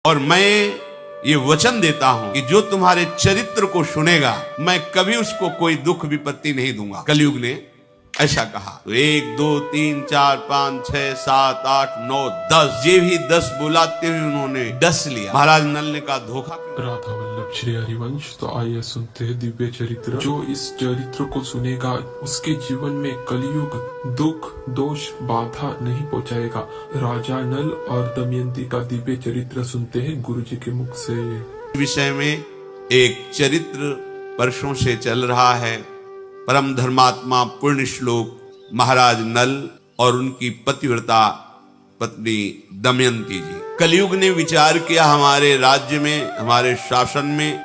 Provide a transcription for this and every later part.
और मैं ये वचन देता हूं कि जो तुम्हारे चरित्र को सुनेगा मैं कभी उसको कोई दुख विपत्ति नहीं दूंगा। कलयुग ने ऐसा कहा। तो 1 2 3 4 5 6 7 8 9 10 ये भी 10 बुलाते हुए उन्होंने 10 लिया। महाराज नल ने कहा धोखा क्यों? राधा वल्लभ श्री हरिवंश। तो आइए सुनते हैं दिव्य चरित्र। जो इस चरित्र को सुनेगा उसके जीवन में कलयुग दुख दोष बाधा नहीं पहुंचाएगा। राजा नल और दमयंती का दिव्य चरित्र सुनते हैं गुरु जी के मुख से। विषय में एक चरित्र वर्षों से चल रहा है। परम धर्मात्मा पुण्य श्लोक महाराज नल और उनकी पतिव्रता पत्नी दमयंती जी। कलयुग ने विचार किया हमारे राज्य में हमारे शासन में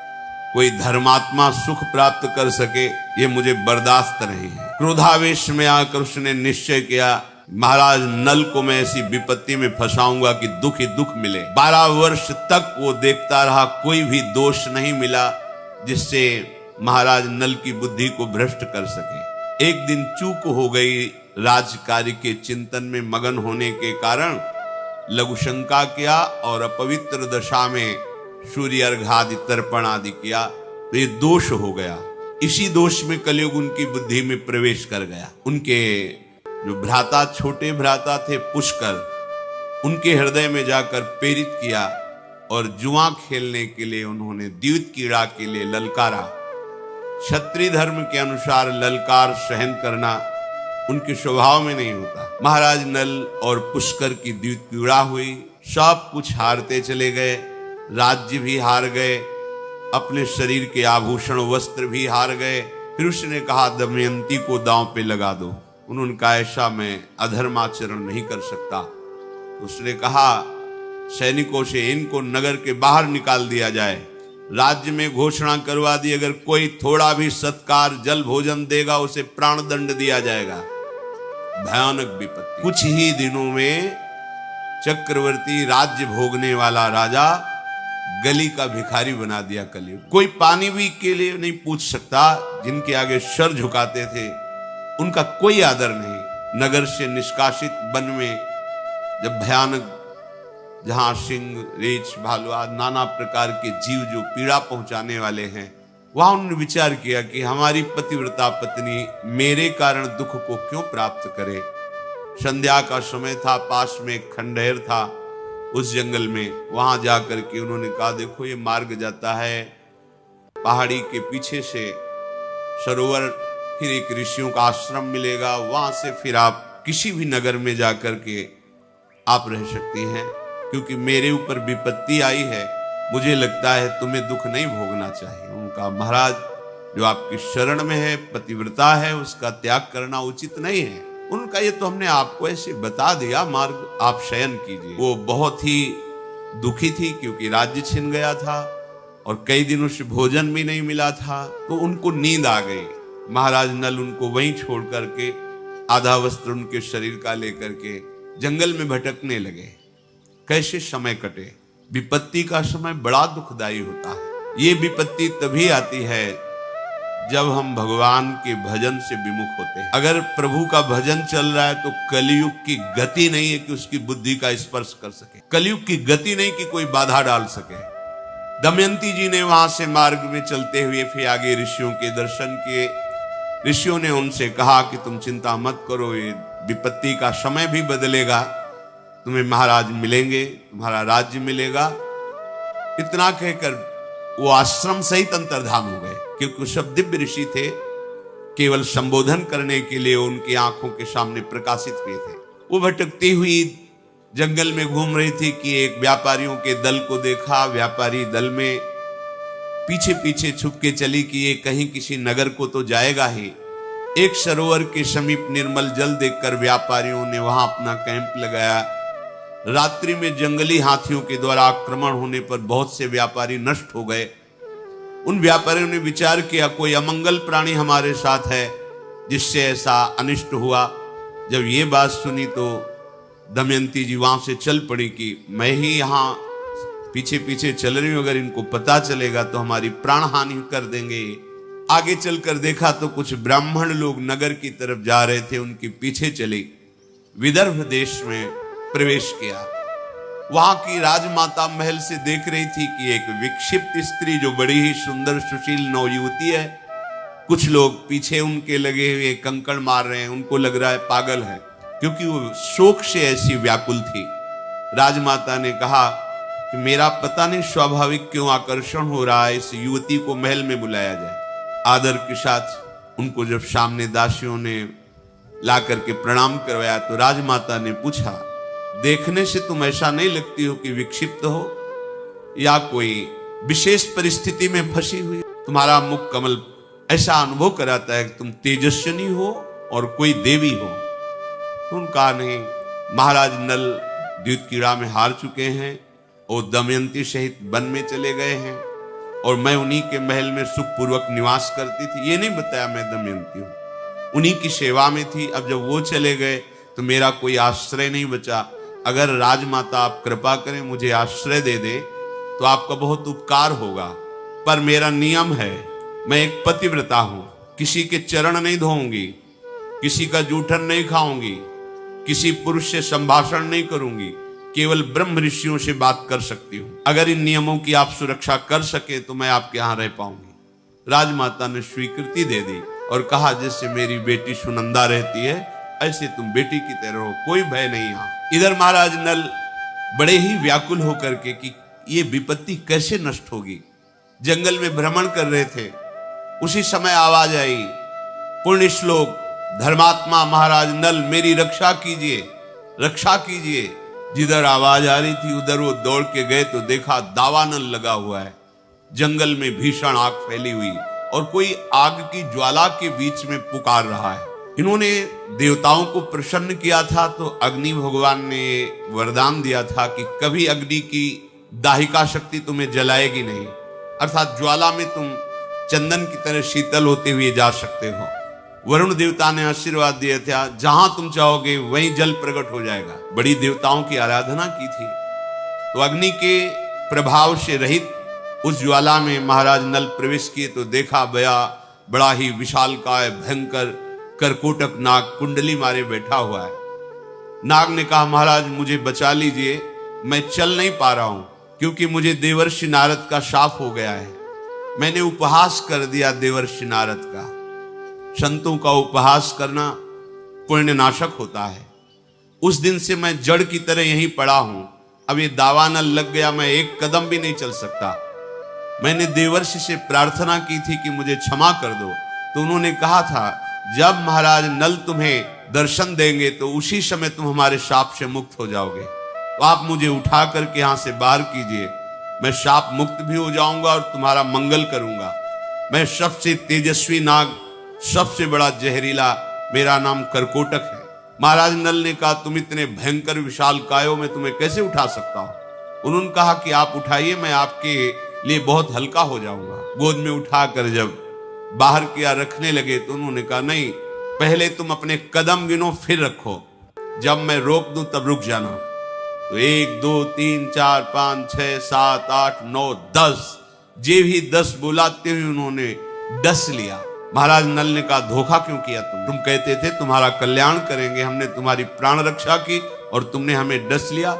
कोई धर्मात्मा सुख प्राप्त कर सके ये मुझे बर्दाश्त नहीं है। क्रोधावेश में आकर उसने निश्चय किया महाराज नल को मैं ऐसी विपत्ति में फंसाऊंगा कि दुख ही दुख मिले। 12 वर्ष तक वो देखता रहा, कोई भी दोष नहीं मिला जिससे महाराज नल की बुद्धि को भ्रष्ट कर सके। एक दिन चूक हो गई, राजकार्य के चिंतन में मगन होने के कारण लघु शंका किया और अपवित्र दशा में सूर्य अर्घादि तर्पण आदि किया तो ये दोष हो गया। इसी दोष में कलयुग उनकी बुद्धि में प्रवेश कर गया। उनके जो भ्राता छोटे भ्राता थे पुष्कर, उनके हृदय में जाकर प्रेरित किया और जुआ खेलने के लिए उन्होंने द्यूत कीड़ा के लिए ललकारा। क्षत्रिय धर्म के अनुसार ललकार सहन करना उनके स्वभाव में नहीं होता। महाराज नल और पुष्कर की द्यूत कीड़ा हुई, सब कुछ हारते चले गए, राज्य भी हार गए, अपने शरीर के आभूषण वस्त्र भी हार गए। फिर उसने कहा दमयंती को दांव पे लगा दो। उन्होंने कहा ऐसा मैं अधर्माचरण नहीं कर सकता। उसने कहा सैनिकों से इनको नगर के बाहर निकाल दिया जाए, राज्य में घोषणा करवा दी अगर कोई थोड़ा भी सत्कार जल भोजन देगा उसे प्राण दंड दिया जाएगा। भयानक विपत्ति। कुछ ही दिनों में चक्रवर्ती राज्य भोगने वाला राजा गली का भिखारी बना दिया कलयुग। कोई पानी भी के लिए नहीं पूछ सकता। जिनके आगे सर झुकाते थे उनका कोई आदर नहीं। नगर से निष्कासित वन में जब भयानक जहां सिंह रीछ भालू आदि नाना प्रकार के जीव जो पीड़ा पहुंचाने वाले हैं, वहां उन्होंने विचार किया कि हमारी पतिव्रता पत्नी मेरे कारण दुख को क्यों प्राप्त करे। संध्या का समय था, पास में एक खंडहर था उस जंगल में। वहां जाकर के उन्होंने कहा देखो ये मार्ग जाता है पहाड़ी के पीछे से सरोवर, फिर एक ऋषियों का आश्रम मिलेगा, वहां से फिर आप किसी भी नगर में जाकर के आप रह सकती हैं। क्योंकि मेरे ऊपर विपत्ति आई है, मुझे लगता है तुम्हें दुख नहीं भोगना चाहिए। उनका महाराज जो आपकी शरण में है पतिव्रता है उसका त्याग करना उचित नहीं है। उनका ये तो हमने आपको ऐसे बता दिया मार्ग, आप शयन कीजिए। वो बहुत ही दुखी थी क्योंकि राज्य छिन गया था और कई दिनों से भोजन भी नहीं मिला था, तो उनको नींद आ गई। महाराज नल उनको वहीं छोड़ करके आधा वस्त्र उनके शरीर का लेकर के जंगल में भटकने लगे। कैसे समय कटे। विपत्ति का समय बड़ा दुखदायी होता है। ये विपत्ति तभी आती है जब हम भगवान के भजन से विमुख होते हैं। अगर प्रभु का भजन चल रहा है तो कलयुग की गति नहीं है कि उसकी बुद्धि का स्पर्श कर सके। कलयुग की गति नहीं कि कोई बाधा डाल सके। दमयंती जी ने वहां से मार्ग में चलते हुए फिर आगे ऋषियों के दर्शन किए। ऋषियों ने उनसे कहा कि तुम चिंता मत करो, ये विपत्ति का समय भी बदलेगा, तुम्हें महाराज मिलेंगे, तुम्हारा राज्य मिलेगा। इतना कहकर वो आश्रम सहित अंतर्धान हो गए क्योंकि वो सब दिव्य ऋषि थे, केवल संबोधन करने के लिए उनकी आंखों के सामने प्रकाशित हुए थे। वो भटकती हुई जंगल में घूम रही थी कि एक व्यापारियों के दल को देखा। व्यापारी दल में पीछे पीछे छुप के चली कि ये कहीं किसी नगर को तो जाएगा ही। एक सरोवर के समीप निर्मल जल देखकर व्यापारियों ने वहां अपना कैंप लगाया। रात्रि में जंगली हाथियों के द्वारा आक्रमण होने पर बहुत से व्यापारी नष्ट हो गए। उन व्यापारियों ने विचार किया कोई अमंगल प्राणी हमारे साथ है जिससे ऐसा अनिष्ट हुआ। जब ये बात सुनी तो दमयंती जी वहां से चल पड़ी कि मैं ही यहाँ पीछे पीछे चल रही हूं, अगर इनको पता चलेगा तो हमारी प्राण हानि कर देंगे। आगे चलकर देखा तो कुछ ब्राह्मण लोग नगर की तरफ जा रहे थे, उनके पीछे चली। विदर्भ देश में प्रवेश किया। वहां की राजमाता महल से देख रही थी कि एक विक्षिप्त स्त्री जो बड़ी ही सुंदर सुशील नवयुवती है, कुछ लोग पीछे उनके लगे हुए कंकड़ मार रहे हैं, उनको लग रहा है पागल है, क्योंकि वो शोक से ऐसी व्याकुल थी। राजमाता ने कहा कि मेरा पता नहीं स्वाभाविक क्यों आकर्षण हो रहा है, इस युवती को महल में बुलाया जाए। आदर के साथ उनको जब सामने दासियों ने ला करके प्रणाम करवाया तो राजमाता ने पूछा, देखने से तुम ऐसा नहीं लगती हो कि विक्षिप्त हो या कोई विशेष परिस्थिति में फंसी हुई, तुम्हारा मुख कमल ऐसा अनुभव कराता है कि तुम तेजस्विनी हो और कोई देवी हो। तो उनका नहीं, महाराज नल द्युतक्रीड़ा में हार चुके हैं और दमयंती सहित वन में चले गए हैं और मैं उन्हीं के महल में सुखपूर्वक निवास करती थी। ये नहीं बताया मैं दमयंती हूं, उन्हीं की सेवा में थी। अब जब वो चले गए तो मेरा कोई आश्रय नहीं बचा। अगर राजमाता आप कृपा करें मुझे आश्रय दे दे तो आपका बहुत उपकार होगा, पर मेरा नियम है, मैं एक पतिव्रता हूं, किसी के चरण नहीं धोऊंगी, किसी का जूठन नहीं खाऊंगी, किसी पुरुष से संभाषण नहीं करूंगी, केवल ब्रह्म ऋषियों से बात कर सकती हूं। अगर इन नियमों की आप सुरक्षा कर सके तो मैं आपके यहां रह पाऊंगी। राजमाता ने स्वीकृति दे दी और कहा, जैसे मेरी बेटी सुनंदा रहती है ऐसे तुम बेटी की तरह हो, कोई भय नहीं यहां। इधर महाराज नल बड़े ही व्याकुल होकर के कि ये विपत्ति कैसे नष्ट होगी, जंगल में भ्रमण कर रहे थे। उसी समय आवाज आई, पुण्य श्लोक धर्मात्मा महाराज नल मेरी रक्षा कीजिए, रक्षा कीजिए। जिधर आवाज आ रही थी उधर वो दौड़ के गए तो देखा दावानल लगा हुआ है, जंगल में भीषण आग फैली हुई और कोई आग की ज्वाला के बीच में पुकार रहा है। इन्होंने देवताओं को प्रसन्न किया था तो अग्नि भगवान ने वरदान दिया था कि कभी अग्नि की दाहिका शक्ति तुम्हें जलाएगी नहीं, अर्थात ज्वाला में तुम चंदन की तरह शीतल होते हुए जा सकते हो। वरुण देवता ने आशीर्वाद दिया था, जहां तुम चाहोगे वहीं जल प्रकट हो जाएगा। बड़ी देवताओं की आराधना की थी। तो अग्नि के प्रभाव से रहित उस ज्वाला में महाराज नल प्रवेश किए तो देखा बड़ा ही विशालकाय भयंकर करकोटक नाग कुंडली मारे बैठा हुआ है। नाग ने कहा, महाराज मुझे बचा लीजिए, मैं चल नहीं पा रहा हूं क्योंकि मुझे देवर्षि नारद का शाप हो गया है। मैंने उपहास कर दिया देवर्षि नारद का। संतों का उपहास करना पुण्य नाशक होता है। उस दिन से मैं जड़ की तरह यहीं पड़ा हूं। अब ये दावानल लग गया, मैं एक कदम भी नहीं चल सकता। मैंने देवर्षि से प्रार्थना की थी कि मुझे क्षमा कर दो, तो उन्होंने कहा था जब महाराज नल तुम्हें दर्शन देंगे तो उसी समय तुम हमारे शाप से मुक्त हो जाओगे। तो आप मुझे उठा करके यहां से बाहर कीजिए, मैं शाप मुक्त भी हो जाऊंगा और तुम्हारा मंगल करूंगा। मैं सबसे तेजस्वी नाग, सबसे बड़ा जहरीला, मेरा नाम करकोटक है। महाराज नल ने कहा, तुम इतने भयंकर विशाल कायों में तुम्हें कैसे उठा सकता हूं। उन्होंने कहा कि आप उठाइए, मैं आपके लिए बहुत हल्का हो जाऊंगा। गोद में उठाकर जब बाहर किया रखने लगे तो उन्होंने कहा, नहीं, पहले तुम अपने कदम गिनो फिर रखो, जब मैं रोक दूं तब रुक जाना। तो 1 2 3 4 5 6 7 8 9 10 जे भी 10 बुलाते हुए उन्होंने डस लिया। महाराज नल ने कहा, धोखा क्यों किया तुम कहते थे तुम्हारा कल्याण करेंगे, हमने तुम्हारी प्राण रक्षा की और तुमने हमें डस लिया।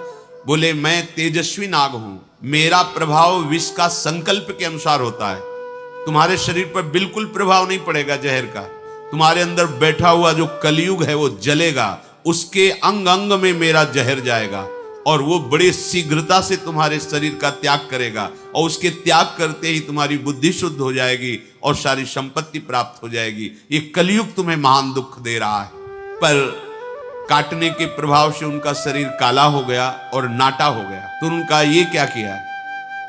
बोले, मैं तेजस्वी नाग हूं, मेरा प्रभाव विष का संकल्प के अनुसार होता है। तुम्हारे शरीर पर बिल्कुल प्रभाव नहीं पड़ेगा जहर का। तुम्हारे अंदर बैठा हुआ जो कलयुग है वो जलेगा, उसके अंग अंग में मेरा जहर जाएगा और वो बड़ी शीघ्रता से तुम्हारे शरीर का त्याग करेगा और उसके त्याग करते ही तुम्हारी बुद्धि शुद्ध हो जाएगी और सारी संपत्ति प्राप्त हो जाएगी। ये कलयुग तुम्हें महान दुख दे रहा है। पर काटने के प्रभाव से उनका शरीर काला हो गया और नाटा हो गया। तो उनका ये क्या किया,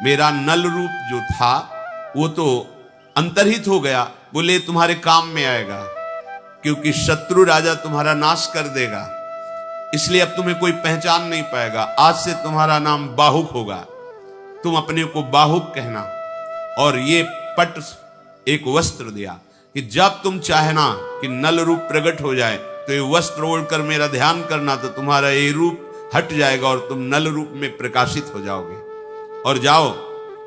मेरा नल रूप जो था वो तो अंतर्हित हो गया। बोले, तुम्हारे काम में आएगा क्योंकि शत्रु राजा तुम्हारा नाश कर देगा, इसलिए अब तुम्हें कोई पहचान नहीं पाएगा। आज से तुम्हारा नाम बाहुक होगा, तुम अपने को बाहुक कहना। और ये पट एक वस्त्र दिया कि जब तुम चाहना कि नल रूप प्रकट हो जाए तो ये वस्त्र ओढ़कर मेरा ध्यान करना, तो तुम्हारा ये रूप हट जाएगा और तुम नल रूप में प्रकाशित हो जाओगे। और जाओ,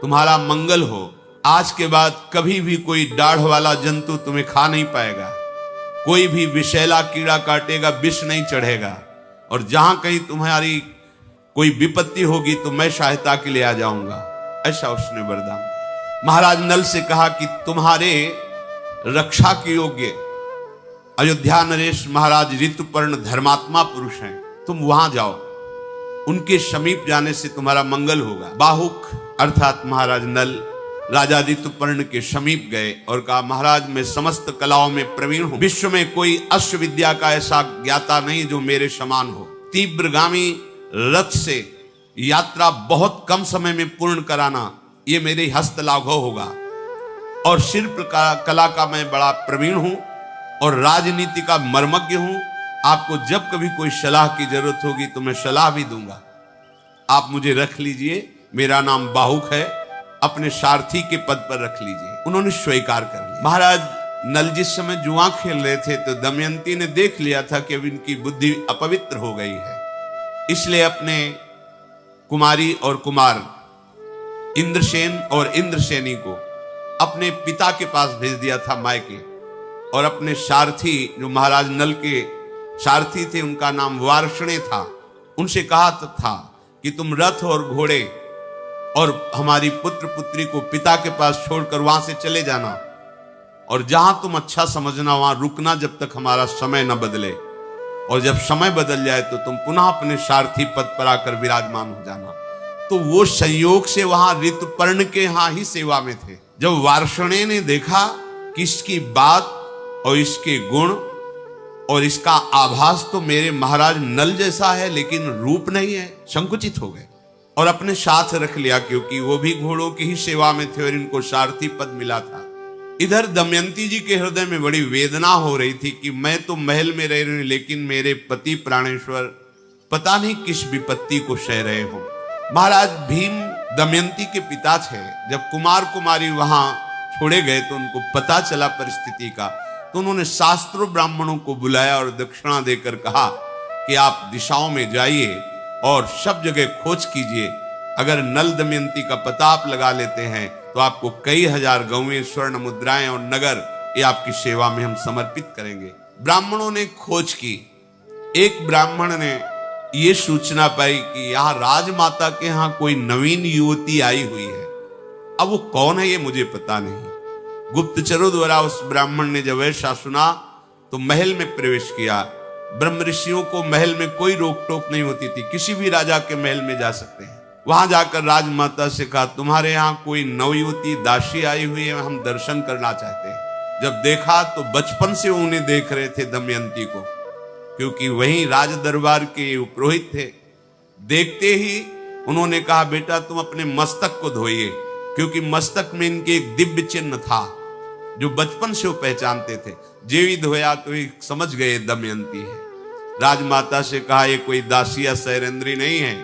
तुम्हारा मंगल हो। आज के बाद कभी भी कोई दाढ़ वाला जंतु तुम्हें खा नहीं पाएगा, कोई भी विषैला कीड़ा काटेगा, विष नहीं चढ़ेगा। और जहां कहीं तुम्हारी कोई विपत्ति होगी तो मैं सहायता के लिए आ जाऊंगा, ऐसा उसने वरदान दिया। महाराज नल से कहा कि तुम्हारे रक्षा के योग्य अयोध्या नरेश महाराज ऋतुपर्ण धर्मात्मा पुरुष हैं, तुम वहां जाओ, उनके समीप जाने से तुम्हारा मंगल होगा। बाहुक अर्थात महाराज नल राजा ऋतुपर्ण के समीप गए और कहा, महाराज मैं समस्त कलाओं में प्रवीण हूं, विश्व में कोई अश्व विद्या का ऐसा ज्ञाता नहीं जो मेरे समान हो। तीव्रगामी रथ से यात्रा बहुत कम समय में पूर्ण कराना ये मेरे हस्त लाघव होगा, और शिल्प कला का मैं बड़ा प्रवीण हूं और राजनीति का मर्मज्ञ हूं। आपको जब कभी कोई सलाह की जरूरत होगी तो मैं सलाह भी दूंगा, आप मुझे रख लीजिए, मेरा नाम बाहुक है, अपने सारथी के पद पर रख लीजिए। उन्होंने स्वीकार कर लिया। महाराज नल जिस समय जुआ खेल रहे थे तो दमयंती ने देख लिया था कि अब इनकी बुद्धि अपवित्र हो गई है, इसलिए अपने कुमारी और कुमार इंद्रसेन और इंद्रसेनी को अपने पिता के पास भेज दिया था मायके, और अपने सारथी जो महाराज नल के सारथी थे उनका नाम वार्ष्णे था, उनसे कहा था कि तुम रथ और घोड़े और हमारी पुत्र पुत्री को पिता के पास छोड़कर वहां से चले जाना, और जहां तुम अच्छा समझना वहां रुकना जब तक हमारा समय न बदले, और जब समय बदल जाए तो तुम पुनः अपने सारथी पद पर आकर विराजमान हो जाना। तो वो संयोग से वहां ऋतुपर्ण के यहां ही सेवा में थे। जब वार्ष्णे ने देखा कि इसकी बात और इसके गुण और इसका आभास तो मेरे महाराज नल जैसा है लेकिन रूप नहीं है, संकुचित हो गए और अपने साथ रख लिया, क्योंकि वो भी घोड़ों की ही सेवा में थे और इनको सारथी पद मिला था। इधर दमयंती जी के हृदय में बड़ी वेदना हो रही थी कि मैं तो महल में रह रही हूं लेकिन मेरे पति प्राणेश्वर पता नहीं किस विपत्ति को सह रहे हो। महाराज भीम दमयंती के पिता थे। जब कुमार कुमारी वहां छोड़े गए तो उनको पता चला परिस्थिति का, तो उन्होंने शास्त्रों ब्राह्मणों को बुलाया और दक्षिणा देकर कहा कि आप दिशाओं में जाइए और सब जगह खोज कीजिए, अगर नल दमयंती का पता आप लगा लेते हैं तो आपको कई हजार गौवें, स्वर्ण मुद्राएं और नगर ये आपकी सेवा में हम समर्पित करेंगे। ब्राह्मणों ने खोज की। एक ब्राह्मण ने ये सूचना पाई कि यहाँ राजमाता के यहाँ कोई नवीन युवती आई हुई है। अब वो कौन है ये मुझे पता नहीं। गुप्तचरों द्वारा उस ब्राह्मण ने जब ऐसा सुना तो महल में प्रवेश किया। ब्रह्म ऋषियों को महल में कोई रोक टोक नहीं होती थी, किसी भी राजा के महल में जा सकते हैं। वहां जाकर राजमाता से कहा, तुम्हारे यहाँ कोई नवयुवती दासी आई हुई है, हम दर्शन करना चाहते हैं। जब देखा तो बचपन से उन्हें देख रहे थे दमयंती को, क्योंकि वहीं राज दरबार के पुरोहित थे। देखते ही उन्होंने कहा, बेटा तुम अपने मस्तक को धोइए, क्योंकि मस्तक में इनके एक दिव्य चिन्ह था जो बचपन से वो पहचानते थे। जेवी धोया तो समझ गए दमयंती है। राजमाता से कहा, ये कोई दासी या सैरेंद्री नहीं है,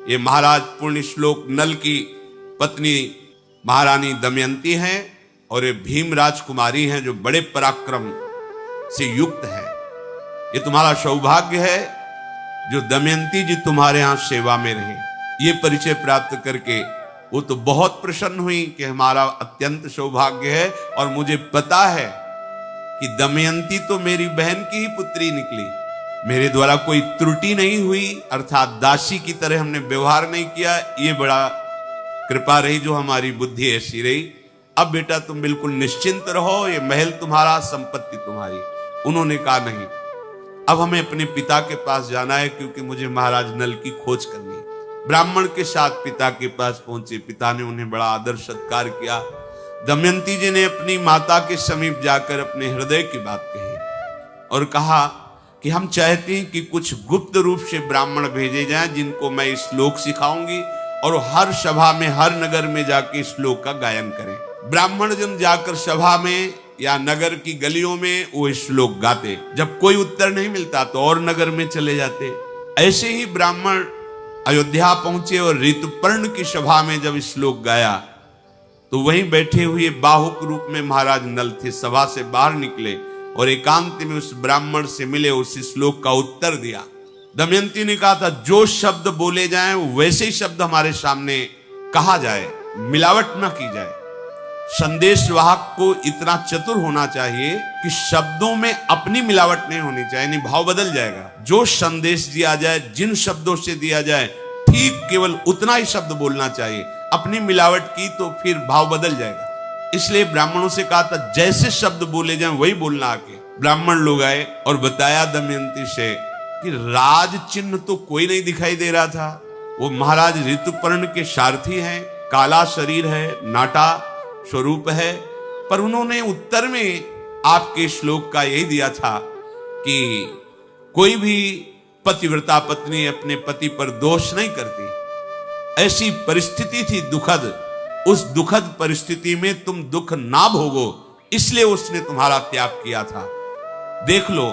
ये महाराज पुण्य श्लोक नल की पत्नी महारानी दमयंती हैं और ये भीम राजकुमारी हैं जो बड़े पराक्रम से युक्त है। ये तुम्हारा सौभाग्य है जो दमयंती जी तुम्हारे यहाँ सेवा में रहे। ये परिचय प्राप्त करके वो तो बहुत प्रसन्न हुई कि हमारा अत्यंत सौभाग्य है, और मुझे पता है कि दमयंती तो मेरी बहन की ही पुत्री निकली, मेरे द्वारा कोई त्रुटि नहीं हुई, अर्थात दासी की तरह हमने व्यवहार नहीं किया। ये बड़ा कृपा रही जो हमारी बुद्धि ऐसी रही। अब बेटा तुम बिल्कुल निश्चिंत रहो, ये महल तुम्हारा, संपत्ति तुम्हारी। उन्होंने कहा, नहीं, अब हमें अपने पिता के पास जाना है, क्योंकि मुझे महाराज नल की खोज करनी है। ब्राह्मण के साथ पिता के पास पहुंचे। पिता ने उन्हें बड़ा आदर सत्कार किया। दमयंती जी ने अपनी माता के समीप जाकर अपने हृदय की बात कही और कहा कि हम चाहते हैं कि कुछ गुप्त रूप से ब्राह्मण भेजे जाएं, जिनको मैं श्लोक सिखाऊंगी और हर सभा में, हर नगर में जाके श्लोक का गायन करें। ब्राह्मण जन जाकर सभा में या नगर की गलियों में वो श्लोक गाते। जब कोई उत्तर नहीं मिलता तो और नगर में चले जाते। ऐसे ही ब्राह्मण अयोध्या पहुंचे और ऋतुपर्ण की सभा में जब श्लोक गाया तो वहीं बैठे हुए बाहुक रूप में महाराज नल थे। सभा से बाहर निकले और एकांत में उस ब्राह्मण से मिले, उस श्लोक का उत्तर दिया। दमयंती ने कहा था, जो शब्द बोले जाएं वैसे ही शब्द हमारे सामने कहा जाए, मिलावट ना की जाए। संदेश वाहक को इतना चतुर होना चाहिए कि शब्दों में अपनी मिलावट नहीं होनी चाहिए, नहीं भाव बदल जाएगा। जो संदेश दिया जाए, जिन शब्दों से दिया जाए, ठीक केवल उतना ही शब्द बोलना चाहिए, अपनी मिलावट की तो फिर भाव बदल जाएगा। इसलिए ब्राह्मणों से कहा था जैसे शब्द बोले जाएं वही बोलना आके। ब्राह्मण लोग आए और बताया दमयंती से कि राज चिन्ह तो कोई नहीं दिखाई दे रहा था। वो महाराज ऋतुपर्ण के सारथी हैं, काला शरीर है, नाटा स्वरूप है, पर उन्होंने उत्तर में आपके श्लोक का यही दिया था कि कोई भी पतिव्रता पत्नी अपने पति पर दोष नहीं करती। ऐसी परिस्थिति थी दुखद, उस दुखद परिस्थिति में तुम दुख ना भोगो, इसलिए उसने तुम्हारा त्याग किया था। देख लो,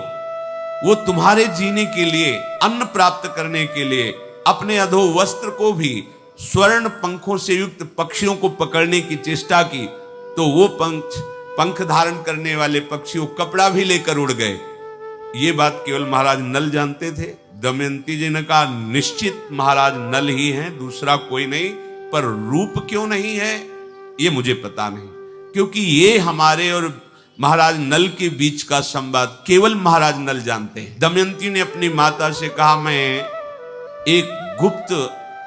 वो तुम्हारे जीने के लिए, अन्न प्राप्त करने के लिए अपने अधो वस्त्र को भी स्वर्ण पंखों से युक्त पक्षियों को पकड़ने की चेष्टा की, तो वो पंख धारण करने वाले पक्षी वो कपड़ा भी लेकर उड़ गए। ये बात केवल महाराज नल जानते थे। दमयंती जी ने कहा निश्चित महाराज नल ही हैं, दूसरा कोई नहीं, पर रूप क्यों नहीं है ये मुझे पता नहीं, क्योंकि ये हमारे और महाराज नल के बीच का संवाद केवल महाराज नल जानते हैं। दमयंती ने अपनी माता से कहा मैं एक गुप्त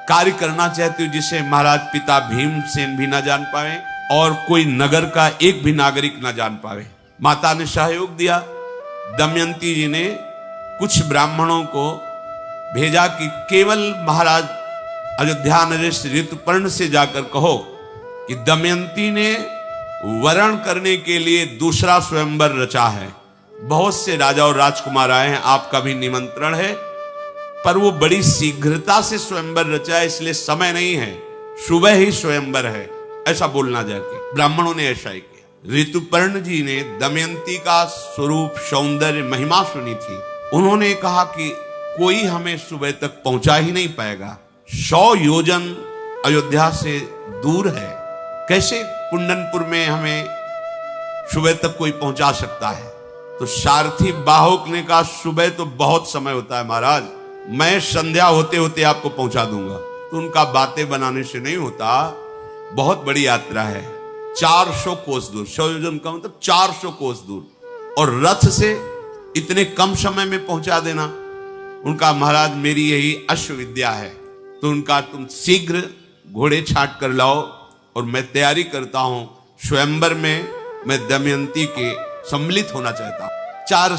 कार्य करना चाहती हूं जिसे महाराज पिता भीमसेन भी ना जान पाए और कोई नगर का एक भी नागरिक ना जान पावे। माता ने सहयोग दिया। दमयंती जी ने कुछ ब्राह्मणों को भेजा कि केवल महाराज अयोध्या नरेश ऋतुपर्ण से जाकर कहो कि दमयंती ने वरण करने के लिए दूसरा स्वयंवर रचा है। बहुत से राजा और राजकुमार आए हैं, आपका भी निमंत्रण है, पर वो बड़ी शीघ्रता से स्वयंवर रचा है, इसलिए समय नहीं है, सुबह ही स्वयंवर है, ऐसा बोलना जाके। ब्राह्मणों ने ऐसा ही किया। ऋतुपर्ण जी ने दमयंती का स्वरूप, सौंदर्य, महिमा सुनी थी। उन्होंने कहा कि कोई हमें सुबह तक पहुंचा ही नहीं पाएगा, 100 योजन अयोध्या से दूर है, कैसे कुंडनपुर में हमें सुबह तक कोई पहुंचा सकता है। तो सारथी बाहुक ने कहा सुबह तो बहुत समय होता है महाराज, मैं संध्या होते होते आपको पहुंचा दूंगा। तो उनका बातें बनाने से नहीं होता, बहुत बड़ी यात्रा है, 400 कोस दूर, 100 योजन का मतलब 400 कोस दूर, और रथ से इतने कम समय में पहुंचा देना। उनका महाराज मेरी यही अश्वविद्या है, तो उनका तुम शीघ्र घोड़े छांट कर लाओ और मैं तैयारी करता हूं, स्वयंवर में मैं दमयंती के सम्मिलित होना चाहता हूं। 4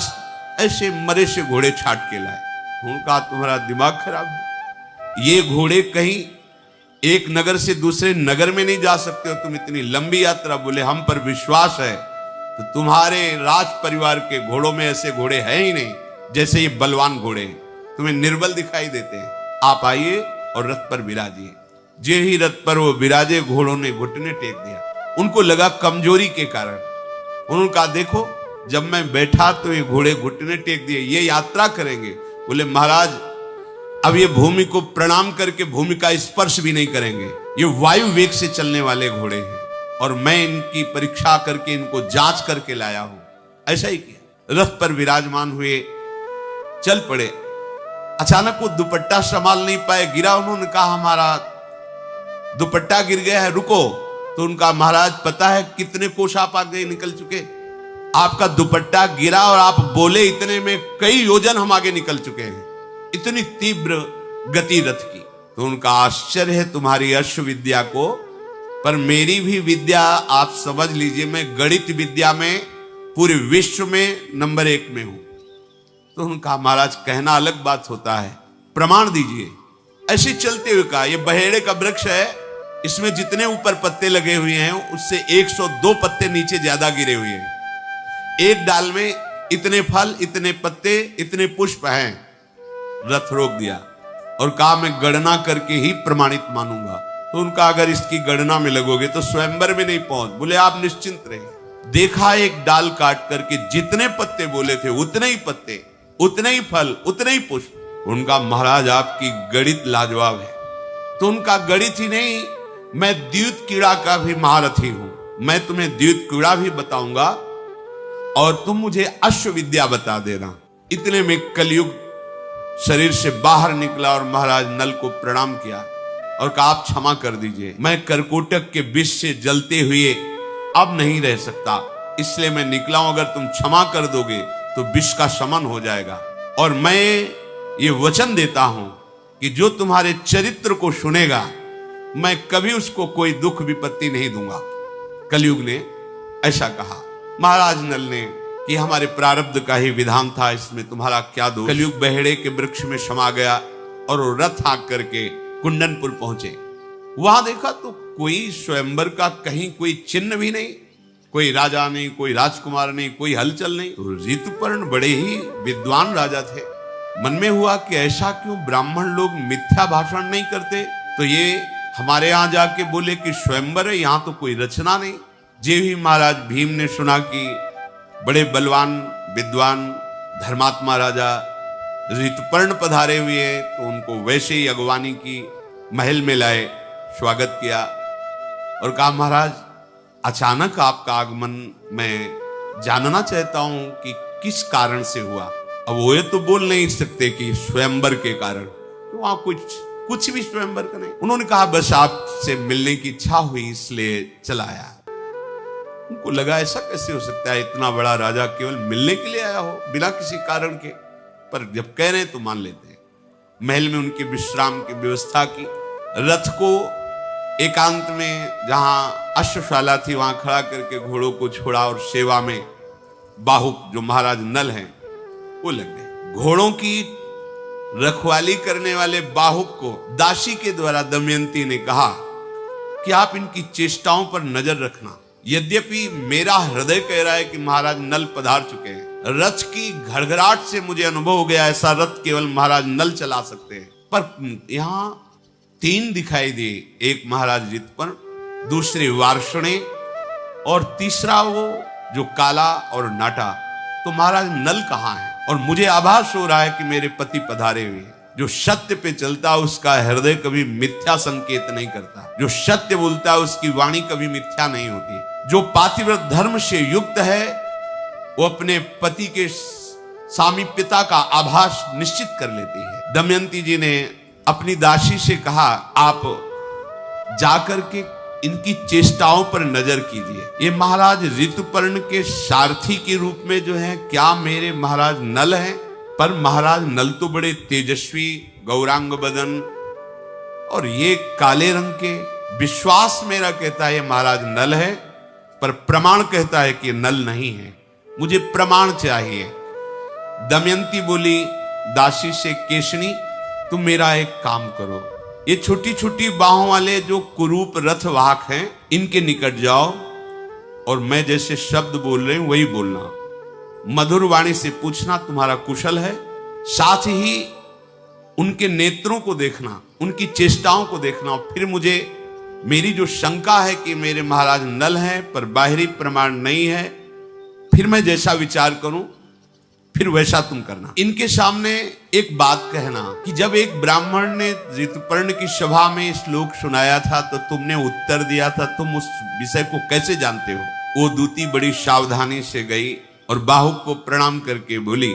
ऐसे मरे से घोड़े छाट के लाए। उनका तुम्हारा दिमाग खराब है, ये घोड़े कहीं एक नगर से दूसरे नगर में नहीं जा सकते हो, तुम इतनी लंबी यात्रा। बोले हम पर विश्वास है, तो तुम्हारे राज परिवार के घोड़ों में ऐसे घोड़े हैं ही नहीं, जैसे ये बलवान घोड़े तुम्हें निर्बल दिखाई देते हैं। आप आइए और रथ पर विराजिए। जे ही रथ पर वो विराजे, घोड़ों ने घुटने टेक दिया। उनको लगा कमजोरी के कारण। उन्होंने कहा देखो जब मैं बैठा तो ये घोड़े घुटने टेक दिए, ये यात्रा करेंगे। बोले महाराज अब ये भूमि को प्रणाम करके भूमि का स्पर्श भी नहीं करेंगे, ये वायु वेग से चलने वाले घोड़े हैं और मैं इनकी परीक्षा करके इनको जांच करके लाया हूं। ऐसा ही किया, रथ पर विराजमान हुए, चल पड़े। अचानक वो दुपट्टा संभाल नहीं पाए, गिरा। उन्होंने कहा हमारा दुपट्टा गिर गया है, रुको। तो उनका महाराज पता है कितने कोस आप आगे निकल चुके, आपका दुपट्टा गिरा और आप बोले इतने में कई योजन हम आगे निकल चुके हैं, इतनी तीव्र गति रथ की। तो उनका आश्चर्य है तुम्हारी अश्व विद्या को, पर मेरी भी विद्या आप समझ लीजिए, मैं गणित विद्या में पूरे विश्व में नंबर 1 में हूं। तो उनका महाराज कहना अलग बात होता है, प्रमाण दीजिए। ऐसे चलते हुए कहा ये बहेड़े का वृक्ष है, इसमें जितने ऊपर पत्ते लगे हुए हैं उससे 102 पत्ते नीचे ज्यादा गिरे हुए हैं, एक डाल में इतने फल, इतने पत्ते, इतने पुष्प हैं। रथ रोक दिया और कहा मैं गणना करके ही प्रमाणित मानूंगा। तो उनका अगर इसकी गणना में लगोगे तो स्वयंवर में नहीं पहुंच। बोले आप निश्चिंत रहिए। देखा एक डाल काट करके जितने पत्ते बोले थे उतने ही पत्ते, उतने ही फल, उतने ही पुष्प। उनका महाराज आपकी गणित लाजवाब है। तो उनका गणित ही नहीं, मैं द्यूत कीड़ा का भी महारथी हूं, मैं तुम्हें द्यूत कीड़ा भी बताऊंगा और तुम मुझे अश्व विद्या बता देना। इतने में कलयुग शरीर से बाहर निकला और महाराज नल को प्रणाम किया और कहा आप क्षमा कर दीजिए, मैं कर्कोटक के विष से जलते हुए अब नहीं रह सकता, इसलिए मैं निकला हूं। अगर तुम क्षमा कर दोगे तो विष का शमन हो जाएगा। और मैं ये वचन देता हूं कि जो तुम्हारे चरित्र को सुनेगा मैं कभी उसको कोई दुख विपत्ति नहीं दूंगा। कलयुग ने ऐसा कहा। महाराज नल ने कि हमारे प्रारब्ध का ही विधान था, इसमें तुम्हारा क्या दोष। कलयुग बहेड़े के वृक्ष में समा गया और वो रथ हाँक करके कुंडनपुर पहुंचे। वहां देखा तो कोई स्वयंवर का कहीं कोई चिन्ह भी नहीं, कोई राजा नहीं, कोई राजकुमार नहीं, कोई हलचल नहीं। तो ऋतुपर्ण बड़े ही विद्वान राजा थे। मन में हुआ कि ऐसा क्यों ब्राह्मण लोग मिथ्या भाषण नहीं करते। तो ये हमारे यहाँ जाके बोले कि स्वयंवर है, यहाँ तो कोई रचना नहीं। जे ही महाराज भीम ने सुना कि बड़े बलवान विद्वान धर्मात्मा राजा ऋतुपर्ण पधारे हुए हैं, तो उनको वैसे ही अगवानी की, महल में लाए, स्वागत किया और कहा महाराज अचानक आपका आगमन मैं जानना चाहता हूं कि किस कारण से हुआ। अब वो ये तो बोल नहीं सकते कि स्वयंवर के कारण, तो वहां कुछ भी स्वयंवर का नहीं। उन्होंने कहा बस आपसे मिलने की इच्छा हुई इसलिए चला आया। उनको लगा ऐसा कैसे हो सकता है, इतना बड़ा राजा केवल मिलने के लिए आया हो बिना किसी कारण के। पर जब कह रहे हैं तो मान लेते हैं। महल में उनके विश्राम की व्यवस्था की। रथ को एकांत में जहां अश्वशाला थी वहां खड़ा करके घोड़ों को छोड़ा और सेवा में बाहुक जो महाराज नल हैं वो लग गए। घोड़ों की रखवाली करने वाले बाहुक को दासी के द्वारा दमयंती ने कहा कि आप इनकी चेष्टाओं पर नजर रखना। यद्यपि मेरा हृदय कह रहा है कि महाराज नल पधार चुके हैं, रथ की घड़घड़ाहट से मुझे अनुभव हो गया ऐसा रथ केवल महाराज नल चला सकते हैं। पर यहां 3 दिखाई दिए, एक महाराज ऋतुपर्ण, दूसरे वार्ष्णे और तीसरा वो जो काला और नाटा। तो महाराज नल कहाँ है? और मुझे आभास हो रहा है कि मेरे पति पधारे हुए हैं। जो सत्य पे चलता उसका हृदय कभी मिथ्या संकेत नहीं करता, जो सत्य बोलता है उसकी वाणी कभी मिथ्या नहीं होती। जो पातिव्रत धर्म से युक्त है वो अपने पति के सामीप्यता का आभास निश्चित कर लेती है। दमयंती जी ने अपनी दासी से कहा आप जाकर के इनकी चेष्टाओं पर नजर कीजिए। ये महाराज ऋतुपर्ण के सारथी के रूप में जो है क्या मेरे महाराज नल हैं? पर महाराज नल तो बड़े तेजस्वी गौरांग बदन और ये काले रंग के। विश्वास मेरा कहता है ये महाराज नल है, पर प्रमाण कहता है कि नल नहीं है। मुझे प्रमाण चाहिए। दमयंती बोली दासी से केशनी तुम मेरा एक काम करो, ये छोटी छोटी बाहों वाले जो कुरूप रथ वाहक हैं इनके निकट जाओ और मैं जैसे शब्द बोल रहे हूं वही बोलना। मधुर वाणी से पूछना तुम्हारा कुशल है। साथ ही उनके नेत्रों को देखना, उनकी चेष्टाओं को देखना। और फिर मुझे मेरी जो शंका है कि मेरे महाराज नल हैं पर बाहरी प्रमाण नहीं है, फिर मैं जैसा विचार करूं फिर वैसा तुम करना। इनके सामने एक बात कहना कि जब एक ब्राह्मण ने ऋतुपर्ण की सभा में श्लोक सुनाया था तो तुमने उत्तर दिया था, तुम उस विषय को कैसे जानते हो? वो दूती बड़ी सावधानी से गई और बाहुक को प्रणाम करके बोली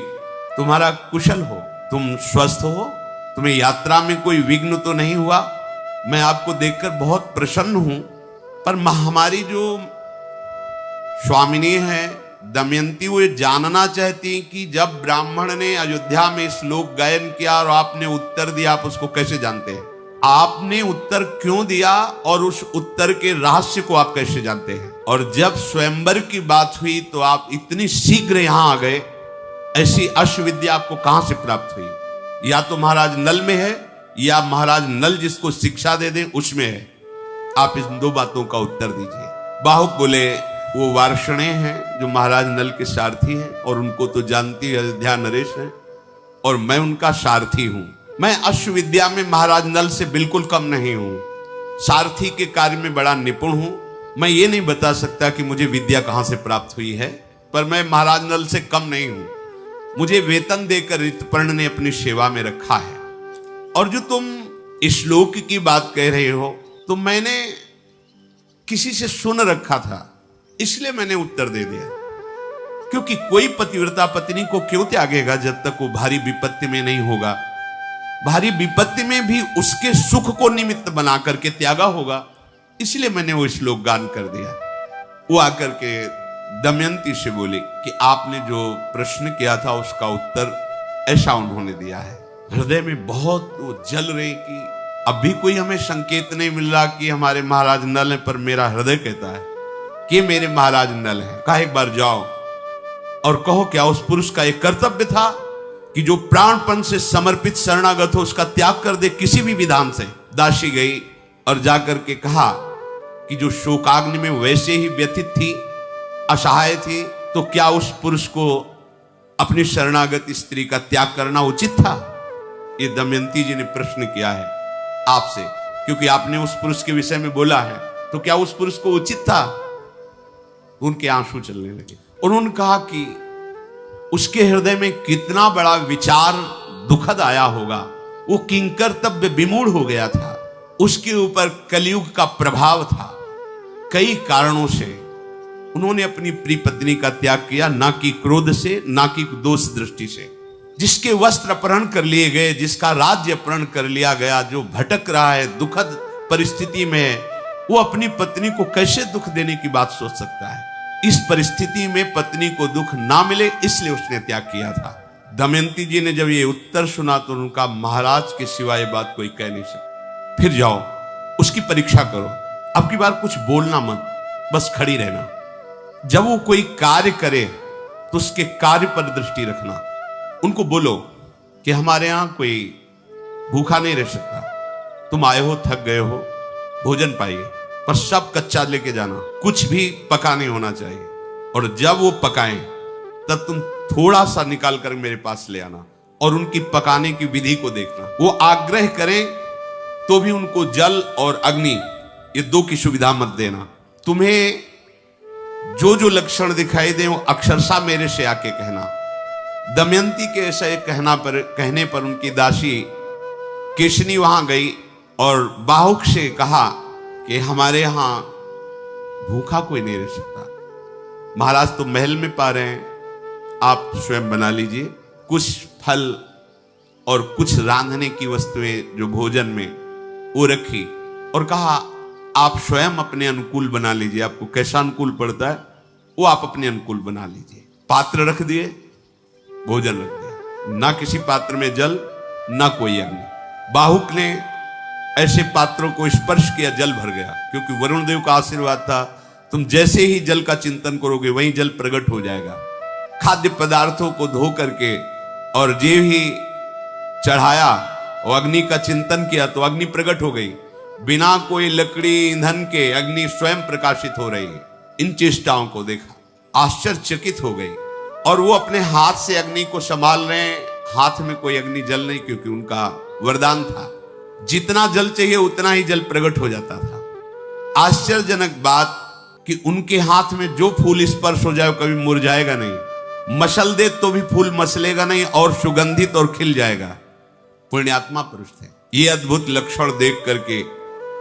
तुम्हारा कुशल हो, तुम स्वस्थ हो, तुम्हें यात्रा में कोई विघ्न तो नहीं हुआ? मैं आपको देखकर बहुत प्रसन्न हूं, पर हमारी जो स्वामिनी है दमयंती वो जानना चाहती कि जब ब्राह्मण ने अयोध्या में श्लोक गायन किया और आपने उत्तर दिया, आप उसको कैसे जानते हैं? आपने उत्तर क्यों दिया और उस उत्तर के रहस्य को आप कैसे जानते हैं? और जब स्वयंवर की बात हुई तो आप इतनी शीघ्र यहां आ गए, ऐसी अश्वविद्या आपको कहां से प्राप्त हुई? या तो महाराज नल में है या महाराज नल जिसको शिक्षा दे दे उसमें है। आप इन 2 बातों का उत्तर दीजिए। बाहुक बोले वो वार्ष्णे हैं जो महाराज नल के सारथी हैं और उनको तो जानती अयोध्या नरेश है और मैं उनका सारथी हूं। मैं अश्वविद्या में महाराज नल से बिल्कुल कम नहीं हूं, सारथी के कार्य में बड़ा निपुण हूं। मैं ये नहीं बता सकता कि मुझे विद्या कहां से प्राप्त हुई है, पर मैं महाराज नल से कम नहीं हूं। मुझे वेतन देकर ऋतुपर्ण ने अपनी सेवा में रखा है। और जो तुम श्लोक की बात कह रहे हो तो मैंने किसी से सुन रखा था, इसलिए मैंने उत्तर दे दिया। क्योंकि कोई पतिव्रता पत्नी को क्यों त्यागेगा जब तक वो भारी विपत्ति में नहीं होगा? भारी विपत्ति में भी उसके सुख को निमित्त बना करके त्यागा होगा, इसलिए मैंने वो श्लोक गान कर दिया। वो आकर के दमयंती से बोली कि आपने जो प्रश्न किया था उसका उत्तर ऐसा उन्होंने दिया है। हृदय में बहुत वो जल रहे कि अभी कोई हमें संकेत नहीं मिल रहा कि हमारे महाराज नल है, पर मेरा हृदय कहता है कि मेरे महाराज नल है। कहा एक बार जाओ और कहो क्या उस पुरुष का एक कर्तव्य था कि जो प्राणपण से समर्पित शरणागत हो उसका त्याग कर दे किसी भी विधान से। दासी गई और जाकर के कहा कि जो शोकाग्नि में वैसे ही व्यथित थी, असहाय थी, तो क्या उस पुरुष को अपनी शरणागत स्त्री का त्याग करना उचित था? ये दमयंती जी ने प्रश्न किया है आपसे, क्योंकि आपने उस पुरुष के विषय में बोला है, तो क्या उस पुरुष को उचित था? उनके आंसू चलने लगे। उन्होंने कहा कि उसके हृदय में कितना बड़ा विचार दुखद आया होगा। वो किंकर्तव्य विमूढ़ हो गया था, उसके ऊपर कलयुग का प्रभाव था। कई कारणों से उन्होंने अपनी प्रिय पत्नी का त्याग किया, ना कि क्रोध से, ना कि दोष दृष्टि से। जिसके वस्त्र अपहरण कर लिए गए, जिसका राज्य अपहरण कर लिया गया, जो भटक रहा है दुखद परिस्थिति में, वो अपनी पत्नी को कैसे दुख देने की बात सोच सकता है? इस परिस्थिति में पत्नी को दुख ना मिले इसलिए उसने त्याग किया था। दमयंती जी ने जब ये उत्तर सुना तो उनका महाराज के सिवाय बात कोई कह नहीं सकता। फिर जाओ, उसकी परीक्षा करो, अब की बार कुछ बोलना मत, बस खड़ी रहना। जब वो कोई कार्य करे तो उसके कार्य पर दृष्टि रखना। उनको बोलो कि हमारे यहां कोई भूखा नहीं रह सकता, तुम आए हो, थक गए हो, भोजन पाइए, पर सब कच्चा लेके जाना, कुछ भी पका नहीं होना चाहिए। और जब वो पकाएं तब तुम थोड़ा सा निकाल कर मेरे पास ले आना और उनकी पकाने की विधि को देखना। वो आग्रह करें तो भी उनको जल और अग्नि, ये दो की सुविधा मत देना। तुम्हें जो जो लक्षण दिखाई दे वो अक्षरशः मेरे से आके कहना। दमयंती के ऐसे कहने पर उनकी दासी केशनी वहां गई और बाहुक से कहा कि हमारे यहां भूखा कोई नहीं रह सकता। महाराज तो महल में पा रहे हैं, आप स्वयं बना लीजिए कुछ फल और कुछ रांधने की वस्तुएं जो भोजन में वो रखी और कहा आप स्वयं अपने अनुकूल बना लीजिए, आपको कैसा अनुकूल पड़ता है वो आप अपने अनुकूल बना लीजिए। पात्र रख दिए, भोजन रख दिया, ना किसी पात्र में जल ना कोई अग्नि। बाहुक ने ऐसे पात्रों को स्पर्श किया, जल भर गया, क्योंकि वरुण देव का आशीर्वाद था, तुम जैसे ही जल का चिंतन करोगे वहीं जल प्रकट हो जाएगा। खाद्य पदार्थों को धो करके और जे ही चढ़ाया और अग्नि का चिंतन किया तो अग्नि प्रकट हो गई। बिना कोई लकड़ी ईंधन के अग्नि स्वयं प्रकाशित हो रही है। इन चेष्टाओं को देखा, आश्चर्यचकित हो गई और वो अपने हाथ से अग्नि को संभाल रहे हैं। हाथ में कोई अग्नि जल नहीं, क्योंकि उनका वरदान था, जितना जल चाहिए उतना ही जल प्रकट हो जाता था। आश्चर्यजनक बात कि उनके हाथ में जो फूल स्पर्श हो जाए कभी मुरझाएगा नहीं, मसल दे तो भी फूल मसलेगा नहीं और सुगंधित और खिल जाएगा। पुण्यात्मा पुरुष थे। ये अद्भुत लक्षण देख करके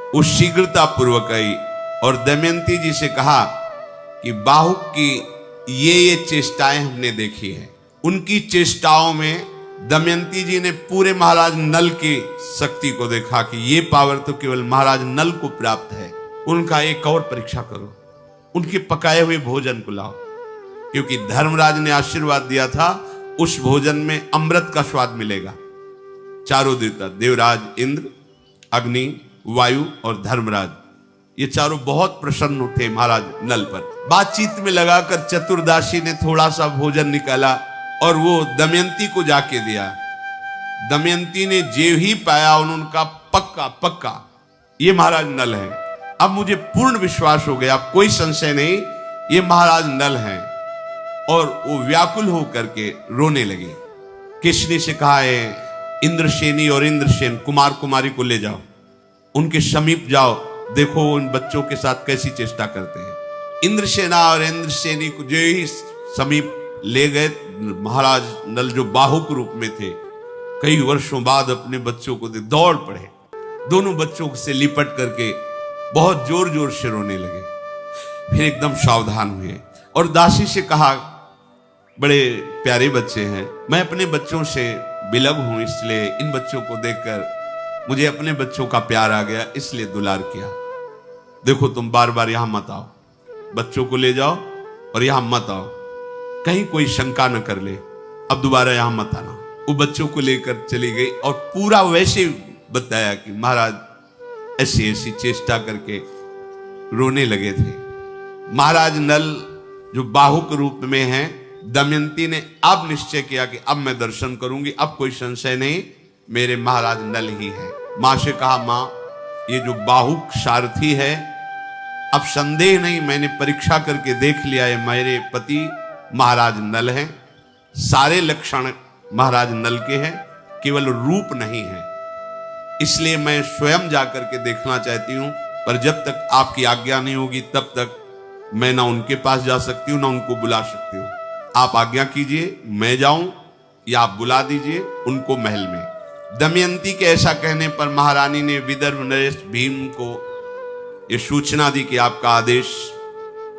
वो शीघ्रता पूर्वक आई और दमयंती जी से कहा कि बाहुक की ये चेष्टाएं हमने देखी है। उनकी चेष्टाओं में दमयंती जी ने पूरे महाराज नल की शक्ति को देखा कि ये पावर तो केवल महाराज नल को प्राप्त है। उनका एक और परीक्षा करो, उनके पकाए हुए भोजन को लाओ, क्योंकि धर्मराज ने आशीर्वाद दिया था उस भोजन में अमृत का स्वाद मिलेगा। चारों देवता, देवराज इंद्र, अग्नि, वायु और धर्मराज, ये चारों बहुत प्रसन्न थे महाराज नल पर। बातचीत में लगाकर चतुर्दासी ने थोड़ा सा भोजन निकाला और वो दमयंती को जाके दिया। दमयंती ने जे ही पाया उन्होंने कहा पक्का पक्का ये महाराज नल है। अब मुझे पूर्ण विश्वास हो गया, अब कोई संशय नहीं, ये महाराज नल हैं। और वो व्याकुल होकर के रोने लगे। किसने से कहा है इंद्रसेनी और इंद्रसेन कुमार कुमारी को ले जाओ, उनके समीप जाओ, देखो उन बच्चों के साथ कैसी चेष्टा करते हैं। इंद्रसेना और इंद्रसेनी को जो ही समीप ले गए, महाराज नल जो बाहुक रूप में थे कई वर्षों बाद अपने बच्चों को दौड़ पड़े, दोनों बच्चों से लिपट करके बहुत जोर जोर से रोने लगे। फिर एकदम सावधान हुए और दासी से कहा बड़े प्यारे बच्चे हैं, मैं अपने बच्चों से बिलग हूं, इसलिए इन बच्चों को देखकर मुझे अपने बच्चों का प्यार आ गया, इसलिए दुलार किया। देखो तुम बार बार यहां मत आओ, बच्चों को ले जाओ और यहां मत आओ, कहीं कोई शंका न कर ले, अब दोबारा यहां मत आना। वो बच्चों को लेकर चली गई और पूरा वैसे बताया कि महाराज ऐसी ऐसी चेष्टा करके रोने लगे थे। महाराज नल जो बाहु के रूप में हैं, दमयंती ने अब निश्चय किया कि अब मैं दर्शन करूंगी, अब कोई संशय नहीं, मेरे महाराज नल ही है। मां से कहा, मां ये जो बाहु सारथी है, अब संदेह नहीं, मैंने परीक्षा करके देख लिया है, मेरे पति महाराज नल हैं, सारे लक्षण महाराज नल के हैं, केवल रूप नहीं है, इसलिए मैं स्वयं जाकर के देखना चाहती हूं, पर जब तक आपकी आज्ञा नहीं होगी तब तक मैं ना उनके पास जा सकती हूं ना उनको बुला सकती हूं। आप आज्ञा कीजिए, मैं जाऊं या आप बुला दीजिए उनको महल में। दमयंती के ऐसा कहने पर महारानी ने विदर्भ नरेश भीम को यह सूचना दी कि आपका आदेश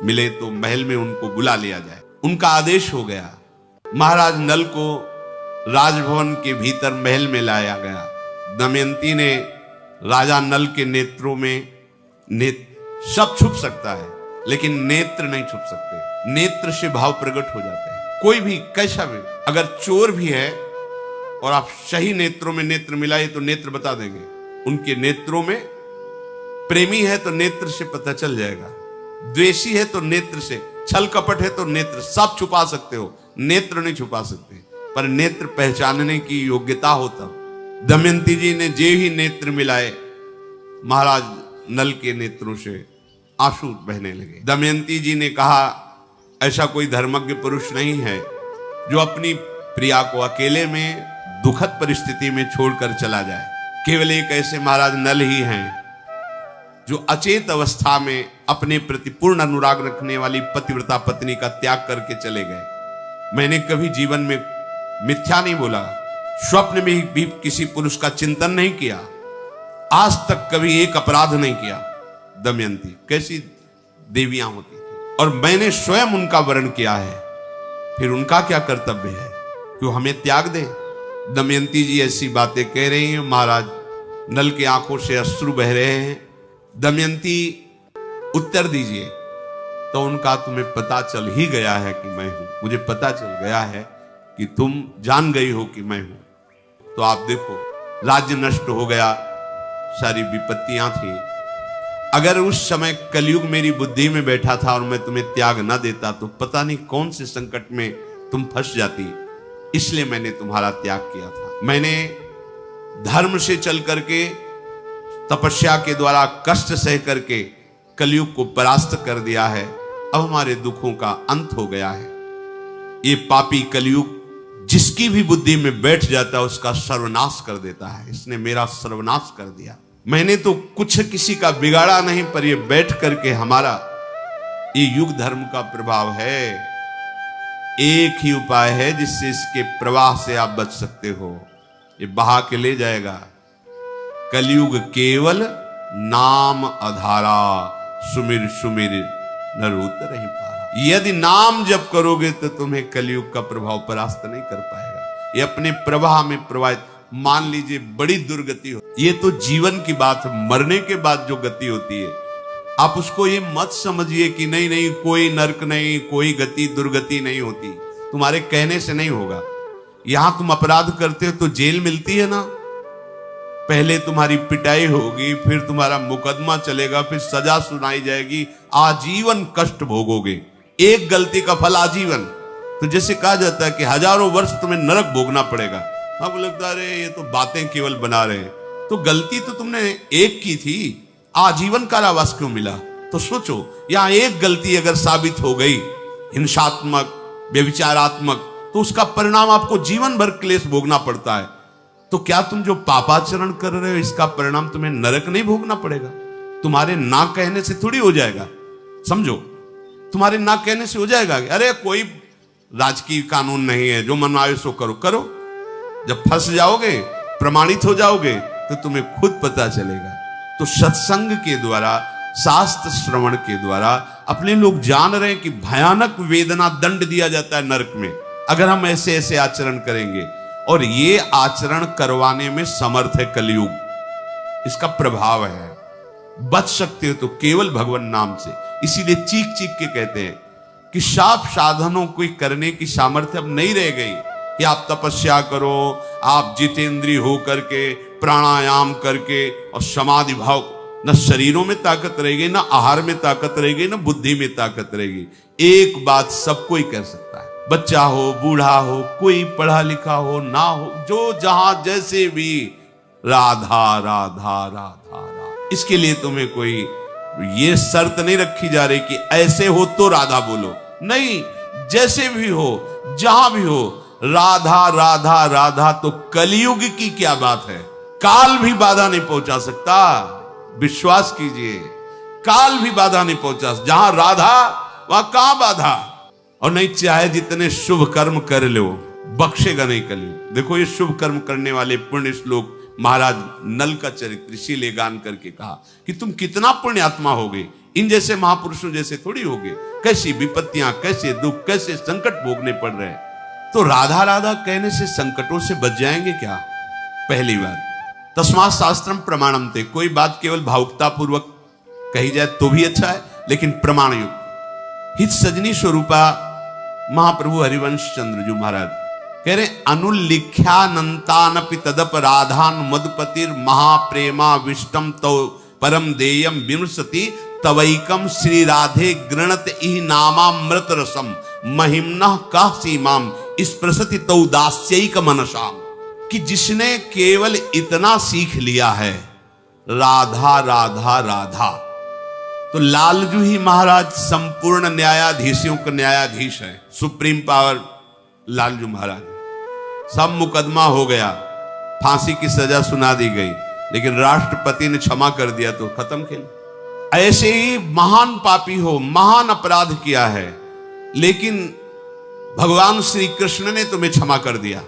मिले तो महल में उनको बुला लिया जाए। उनका आदेश हो गया। महाराज नल को राजभवन के भीतर महल में लाया गया। दमयंती ने राजा नल के नेत्रों में सब छुप सकता है लेकिन नेत्र नहीं छुप सकते। नेत्र से भाव प्रकट हो जाते हैं। कोई भी कैसा भी, अगर चोर भी है और आप सही नेत्रों में नेत्र मिलाए तो नेत्र बता देंगे। उनके नेत्रों में, प्रेमी है तो नेत्र से पता चल जाएगा, द्वेषी है तो नेत्र से, छल कपट है तो नेत्र, सब छुपा सकते हो, नेत्र नहीं छुपा सकते, पर नेत्र पहचानने की योग्यता होता। दमयंती जी ने जे ही नेत्र मिलाए, महाराज नल के नेत्रों से आंसू बहने लगे। दमयंती जी ने कहा, ऐसा कोई धर्मज्ञ पुरुष नहीं है जो अपनी प्रिया को अकेले में दुखद परिस्थिति में छोड़कर चला जाए। केवल एक ऐसे महाराज नल ही हैं जो अचेत अवस्था में अपने प्रति पूर्ण अनुराग रखने वाली पतिव्रता पत्नी का त्याग करके चले गए। मैंने कभी जीवन में मिथ्या नहीं बोला, स्वप्न में भी किसी पुरुष का चिंतन नहीं किया, आज तक कभी एक अपराध नहीं किया। दमयंती कैसी देवियां होती थी और मैंने स्वयं उनका वर्ण किया है, फिर उनका क्या कर्तव्य है कि हमें त्याग दे। दमयंती जी ऐसी बातें कह रही हैं, महाराज नल की आंखों से अश्रु बह रहे हैं। दमयंती उत्तर दीजिए। तो उनका, तुम्हें पता चल ही गया है कि मैं हूं, मुझे पता चल गया है कि तुम जान गई हो कि मैं हूं। तो आप देखो, राज्य नष्ट हो गया, सारी विपत्तियां थी। अगर उस समय कलयुग मेरी बुद्धि में बैठा था और मैं तुम्हें त्याग न देता तो पता नहीं कौन से संकट में तुम फंस जाती, इसलिए मैंने तुम्हारा त्याग किया था। मैंने धर्म से चल करके, तपस्या के द्वारा कष्ट सह करके कलयुग को परास्त कर दिया है। अब हमारे दुखों का अंत हो गया है। ये पापी कलयुग जिसकी भी बुद्धि में बैठ जाता है उसका सर्वनाश कर देता है। इसने मेरा सर्वनाश कर दिया। मैंने तो कुछ किसी का बिगाड़ा नहीं, पर ये बैठ करके हमारा ये युग धर्म का प्रभाव है। एक ही उपाय है जिससे इसके प्रवाह से आप बच सकते हो, ये बहा के ले जाएगा। कलयुग केवल नाम आधारा, सुमिर सुमिर नर उतर ही पारा। यदि नाम जप करोगे तो तुम्हें कलयुग का प्रभाव परास्त नहीं कर पाएगा। ये अपने प्रवाह में प्रवाहित, मान लीजिए बड़ी दुर्गति हो, ये तो जीवन की बात है, मरने के बाद जो गति होती है आप उसको ये मत समझिए कि नहीं नहीं कोई नरक नहीं, कोई गति दुर्गति नहीं होती, तुम्हारे कहने से नहीं होगा। यहां तुम अपराध करते हो तो जेल मिलती है ना, पहले तुम्हारी पिटाई होगी, फिर तुम्हारा मुकदमा चलेगा, फिर सजा सुनाई जाएगी, आजीवन कष्ट भोगोगे, एक गलती का फल आजीवन। तो जैसे कहा जाता है कि हजारों वर्ष तुम्हें नरक भोगना पड़ेगा। अब लगता है ये तो बातें केवल बना रहे हैं, तो गलती तो तुमने एक की थी, आजीवन कारावास क्यों मिला? तो सोचो, यहां एक गलती अगर साबित हो गई हिंसात्मक, व्यभिचारात्मक, तो उसका परिणाम आपको जीवन भर क्लेश भोगना पड़ता है। तो क्या तुम जो पापाचरण कर रहे हो इसका परिणाम तुम्हें नरक नहीं भोगना पड़ेगा? तुम्हारे ना कहने से थोड़ी हो जाएगा, समझो, तुम्हारे ना कहने से हो जाएगा। अरे कोई राजकीय कानून नहीं है, जो मन आए सो करो करो। जब फंस जाओगे, प्रमाणित हो जाओगे, तो तुम्हें खुद पता चलेगा। तो सत्संग के द्वारा, शास्त्र श्रवण के द्वारा अपने लोग जान रहे हैं कि भयानक वेदना, दंड दिया जाता है नरक में अगर हम ऐसे ऐसे आचरण करेंगे, और ये आचरण करवाने में समर्थ है कलयुग, इसका प्रभाव है। बच सकते हो तो केवल भगवान नाम से। इसीलिए चीख चीख के कहते हैं कि शाप साधनों को करने की सामर्थ्य अब नहीं रह गई, कि आप तपस्या करो, आप जितेंद्रिय हो करके प्राणायाम करके और समाधि भाव, न शरीरों में ताकत रहेगी, न आहार में ताकत रहेगी, न बुद्धि में ताकत रहेगी। एक बात सब कोई कर सकता है, बच्चा हो, बूढ़ा हो, कोई पढ़ा लिखा हो ना हो, जो जहां जैसे भी राधा राधा राधा राधा। इसके लिए तुम्हें कोई ये शर्त नहीं रखी जा रही कि ऐसे हो तो राधा बोलो, नहीं, जैसे भी हो, जहां भी हो, राधा राधा राधा। तो कलयुग की क्या बात है, काल भी बाधा नहीं पहुंचा सकता, विश्वास कीजिए, काल भी बाधा नहीं पहुंचा। जहां राधा वहां कहां बाधा। और नहीं चाहे जितने शुभ कर्म कर लो, बख्शेगा नहीं कलयुग। देखो ये शुभ कर्म करने वाले पुण्य श्लोक महाराज नल का चरित्र इसीलिए गान करके कहा कि तुम कितना पुण्यात्मा होगे, इन जैसे महापुरुषों जैसे थोड़ी होगे। कैसी विपत्तियां, कैसे दुख, कैसे संकट भोगने पड़ रहे हैं। तो राधा राधा कहने से संकटों से बच जाएंगे क्या? पहली बात, तस्मात् शास्त्रम प्रमाणम थे। कोई बात केवल भावुकता पूर्वक कही जाए तो भी अच्छा है, लेकिन प्रमाण युक्त। हित सजनी स्वरूपा महाप्रभु हरिवंश चंद्र जी महाराज कह रहे, अनुल्लिख्यानंतानपि तदप राधान मधुपतिर महाप्रेमा विष्टम तो परम देयम विमृशति तवैकम श्री राधे गृणत इह नामामृत रसम महिम्नः कः सीमाम स्पृशति तौ दास्यैक मनसाम। कि जिसने केवल इतना सीख लिया है, राधा राधा राधा, तो लालजू ही महाराज संपूर्ण न्यायाधीशों का न्यायाधीश है, सुप्रीम पावर लालजू महाराज। सब मुकदमा हो गया, फांसी की सजा सुना दी गई, लेकिन राष्ट्रपति ने क्षमा कर दिया तो खत्म खेल। ऐसे ही महान पापी हो, महान अपराध किया है, लेकिन भगवान श्री कृष्ण ने तुम्हें क्षमा कर दिया।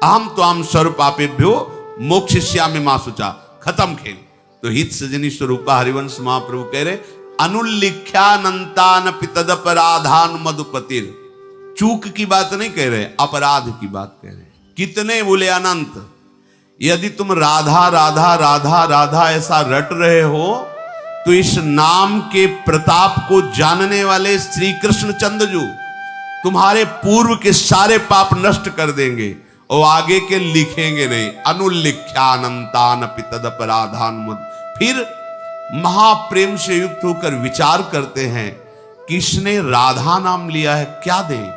अहम त्वाम सर्व पापेभ्यो मोक्षयिष्यामि मा शुचा, खत्म खेल। तो हित सजनी स्वरूपा हरिवंश महाप्रभु कह रहे, अनुल्लिख्यानंतानपि तदपराधान मधुपतिर। चूक की बात नहीं कह रहे, अपराध की बात कह रहे। कितने बोले अनंत। यदि तुम राधा राधा राधा राधा ऐसा रट रहे हो, तो इस नाम के प्रताप को जानने वाले श्री कृष्ण चंद्रजू तुम्हारे पूर्व के सारे पाप नष्ट कर देंगे और आगे के लिखेंगे नहीं। अनुल्लिख्यानंतानपि तदपराधान मुद। फिर महाप्रेम से युक्त होकर विचार करते हैं, किसने राधा नाम लिया है, क्या दें?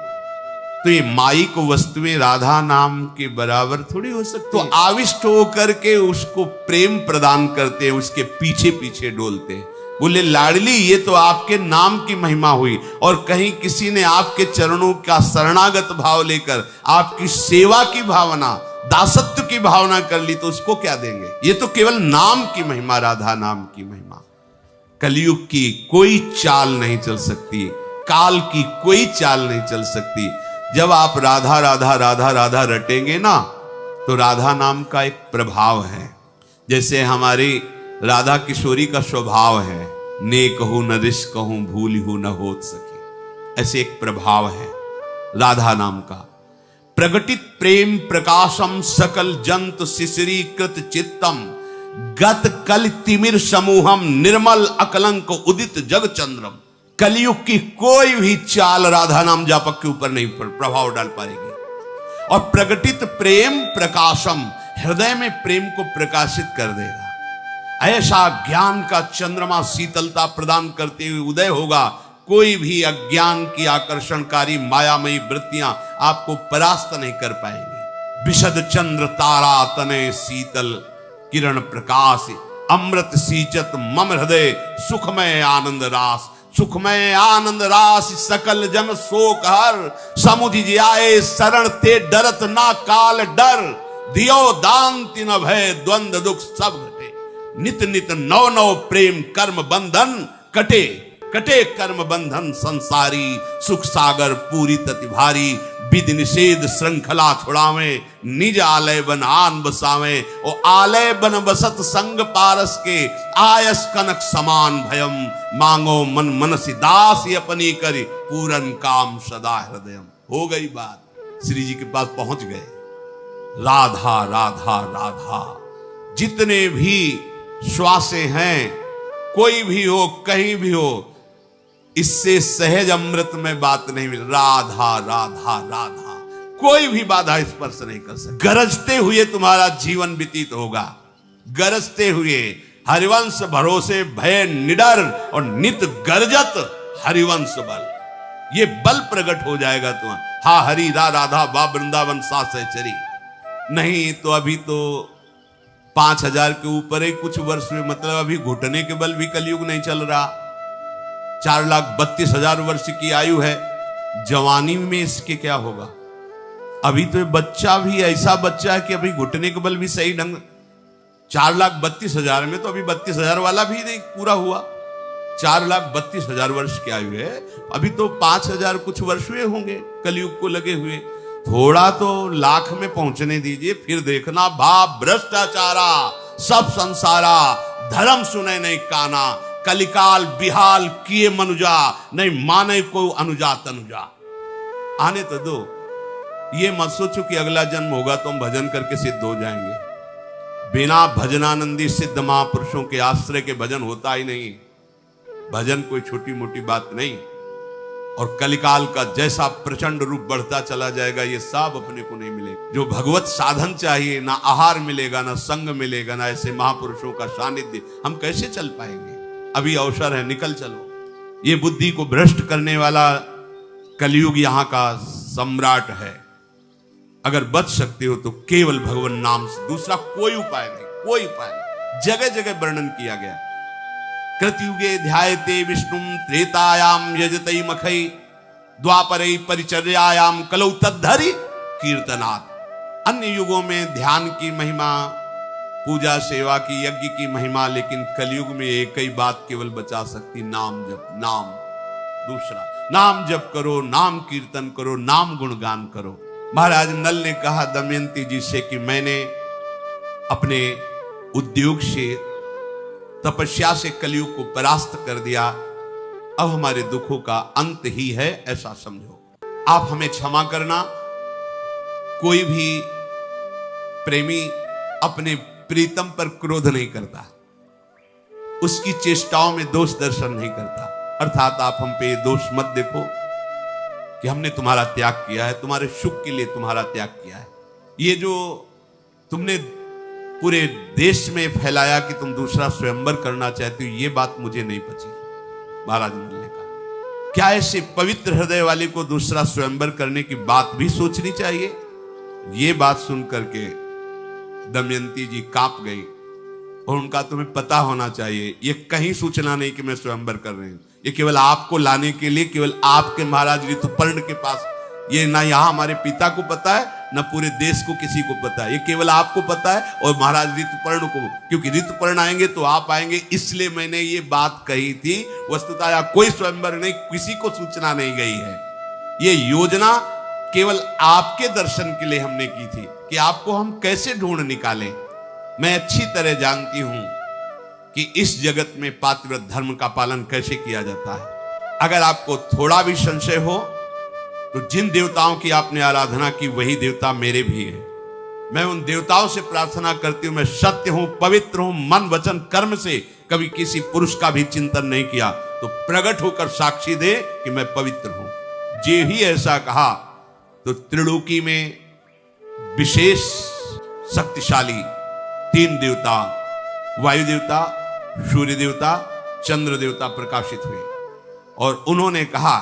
तो ये माई को वस्तुएं राधा नाम के बराबर थोड़ी हो सकती। तो आविष्ट होकर के उसको प्रेम प्रदान करते हैं, उसके पीछे पीछे डोलते हैं। बोले लाडली, ये तो आपके नाम की महिमा हुई, और कहीं किसी ने आपके चरणों का शरणागत भाव लेकर आपकी सेवा की भावना, दासत्व की भावना कर ली, तो उसको क्या देंगे? ये तो केवल नाम की महिमा, राधा नाम की महिमा। कलयुग की कोई चाल नहीं चल सकती, काल की कोई चाल नहीं चल सकती। जब आप राधा राधा राधा राधा रटेंगे ना, तो राधा नाम का एक प्रभाव है। जैसे हमारी राधा किशोरी का स्वभाव है, ने कहूं न रिस कहूं भूल हूं न होत सके, ऐसे एक प्रभाव है राधा नाम का। प्रगटित प्रेम प्रकाशम सकल जंतु शिशिरीकृत चित्तम गत कल तिमिर समूहम निर्मल अकलंक उदित जग चंद्रम। कलयुग की कोई भी चाल राधा नाम जापक के ऊपर नहीं प्रभाव डाल पाएगी। और प्रगटित प्रेम प्रकाशम, हृदय में प्रेम को प्रकाशित कर देगा। ऐसा ज्ञान का चंद्रमा शीतलता प्रदान करते हुए उदय होगा। कोई भी अज्ञान की आकर्षणकारी मायामयी वृत्तियां आपको परास्त नहीं कर पाएंगी। विशद चंद्र तारा तने शीतल किरण प्रकाश अमृत सींचत मम हृदय सुखमय आनंद रास। सुखमय आनंद रास सकल जन शोक हर समुझ जाए शरण ते डरत ना काल डर। दियो दांति न भय द्वंद दुख सब घटे। नित नित नव नव प्रेम कर्म बंधन कटे। कटे कर्म बंधन संसारी सुख सागर पूरी तति भारी। विधि निषेध श्रृंखला छुड़ावे निज आलय बन आन बसावे। ओ आलय बन बसत संग पारस के आयस कनक समान भयम। मांगो मन मनसी दास अपनी करी पूरन काम सदा हृदयम। हो गई बात, श्री जी के पास पहुंच गए। राधा राधा राधा जितने भी श्वासे हैं, कोई भी हो कहीं भी हो, इससे सहज अमृत में बात नहीं मिल। राधा राधा राधा कोई भी बाधा स्पर्श नहीं कर सकती। गरजते हुए तुम्हारा जीवन व्यतीत होगा, गरजते हुए। हरिवंश भरोसे भय निडर और नित गर्जत हरिवंश बल, ये बल प्रकट हो जाएगा तुम्हारा। हा हरि रा राधा वा वृंदावन सा सहचरी। नहीं तो अभी तो 5000 के ऊपर ही कुछ वर्ष में, मतलब अभी घुटने के बल भी कलयुग नहीं चल रहा। 4,32,000 वर्ष की आयु है, जवानी में इसके क्या होगा। अभी तो बच्चा भी ऐसा बच्चा है कि अभी घुटने के बल भी सही ढंग, 4,32,000 में तो अभी 32,000 वाला भी नहीं पूरा हुआ। 4,32,000 वर्ष की आयु है, अभी तो 5,000 कुछ वर्ष हुए होंगे कलयुग को लगे हुए। थोड़ा तो लाख में पहुंचने दीजिए, फिर देखना भाव भ्रष्टाचारा सब संसारा, धर्म सुने नहीं काना, कलिकाल बिहाल किए मनुजा, नहीं माने को अनुजा तनुजा। आने तो दो, ये मत सोचो कि अगला जन्म होगा तो हम भजन करके सिद्ध हो जाएंगे। बिना भजनानंदी सिद्ध महापुरुषों के आश्रय के भजन होता ही नहीं। भजन कोई छोटी मोटी बात नहीं। और कलिकाल का जैसा प्रचंड रूप बढ़ता चला जाएगा, ये सब अपने को नहीं मिलेगा। जो भगवत साधन चाहिए, ना आहार मिलेगा, ना संग मिलेगा, ना ऐसे महापुरुषों का सानिध्य, हम कैसे चल पाएंगे। अभी अवसर है, निकल चलो। ये बुद्धि को भ्रष्ट करने वाला कलयुग यहाँ का सम्राट है। अगर बच सकते हो तो केवल भगवान नाम से, दूसरा कोई उपाय नहीं, कोई उपाय नहीं। जगह जगह वर्णन किया गया। कृतयुगे ध्यायते विष्णुम त्रेतायाम यजतई मखई द्वापरै परिचर्यायाम कलौ तद्धरि कीर्तनात्। अन्य युगों में ध्यान की महिमा, पूजा सेवा की, यज्ञ की महिमा, लेकिन कलयुग में एक ही बात केवल बचा सकती, नाम जप। नाम दूसरा, नाम जप करो, नाम कीर्तन करो, नाम गुणगान करो। महाराज नल ने कहा दमयंती जी से कि मैंने अपने उद्योग से, तपस्या से कलयुग को परास्त कर दिया, अब हमारे दुखों का अंत ही है, ऐसा समझो। आप हमें क्षमा करना। कोई भी प्रेमी अपने प्रीतम पर क्रोध नहीं करता, उसकी चेष्टाओं में दोष दर्शन नहीं करता। अर्थात आप हम पे दोष मत देखो कि हमने तुम्हारा त्याग किया है, तुम्हारे सुख के लिए तुम्हारा त्याग किया है। ये जो तुमने पूरे देश में फैलाया कि तुम दूसरा स्वयंवर करना चाहते हो, ये बात मुझे नहीं पची। महाराज ने कहा, क्या ऐसे पवित्र हृदय वाले को दूसरा स्वयंवर करने की बात भी सोचनी चाहिए। ये बात सुन करके दमयंती जी कांप गई। और उनका तुम्हें पता होना चाहिए, ये कहीं सूचना नहीं कि मैं स्वयंवर कर रही हूं। ये केवल आपको लाने के लिए, केवल आपके महाराज ऋतुपर्ण के पास, ये ना यहाँ हमारे पिता को पता है, ना पूरे देश को किसी को पता है। ये केवल आपको पता है और महाराज ऋतुपर्ण को, क्योंकि ऋतुपर्ण आएंगे तो आप आएंगे, इसलिए मैंने ये बात कही थी। वस्तुतः यहाँ कोई स्वयंवर नहीं, किसी को सूचना नहीं गई है। ये योजना केवल आपके दर्शन के लिए हमने की थी कि आपको हम कैसे ढूंढ निकालें। मैं अच्छी तरह जानती हूं कि इस जगत में पातिव्रत धर्म का पालन कैसे किया जाता है। अगर आपको थोड़ा भी संशय हो तो जिन देवताओं की आपने आराधना की, वही देवता मेरे भी हैं। मैं उन देवताओं से प्रार्थना करती हूं, मैं सत्य हूं, पवित्र हूं, मन वचन कर्म से कभी किसी पुरुष का भी चिंतन नहीं किया, तो प्रकट होकर साक्षी दे कि मैं पवित्र हूं। जे ही ऐसा कहा तो त्रिलोकी में विशेष शक्तिशाली 3 देवता, वायु देवता, सूर्य देवता, चंद्र देवता प्रकाशित हुए और उन्होंने कहा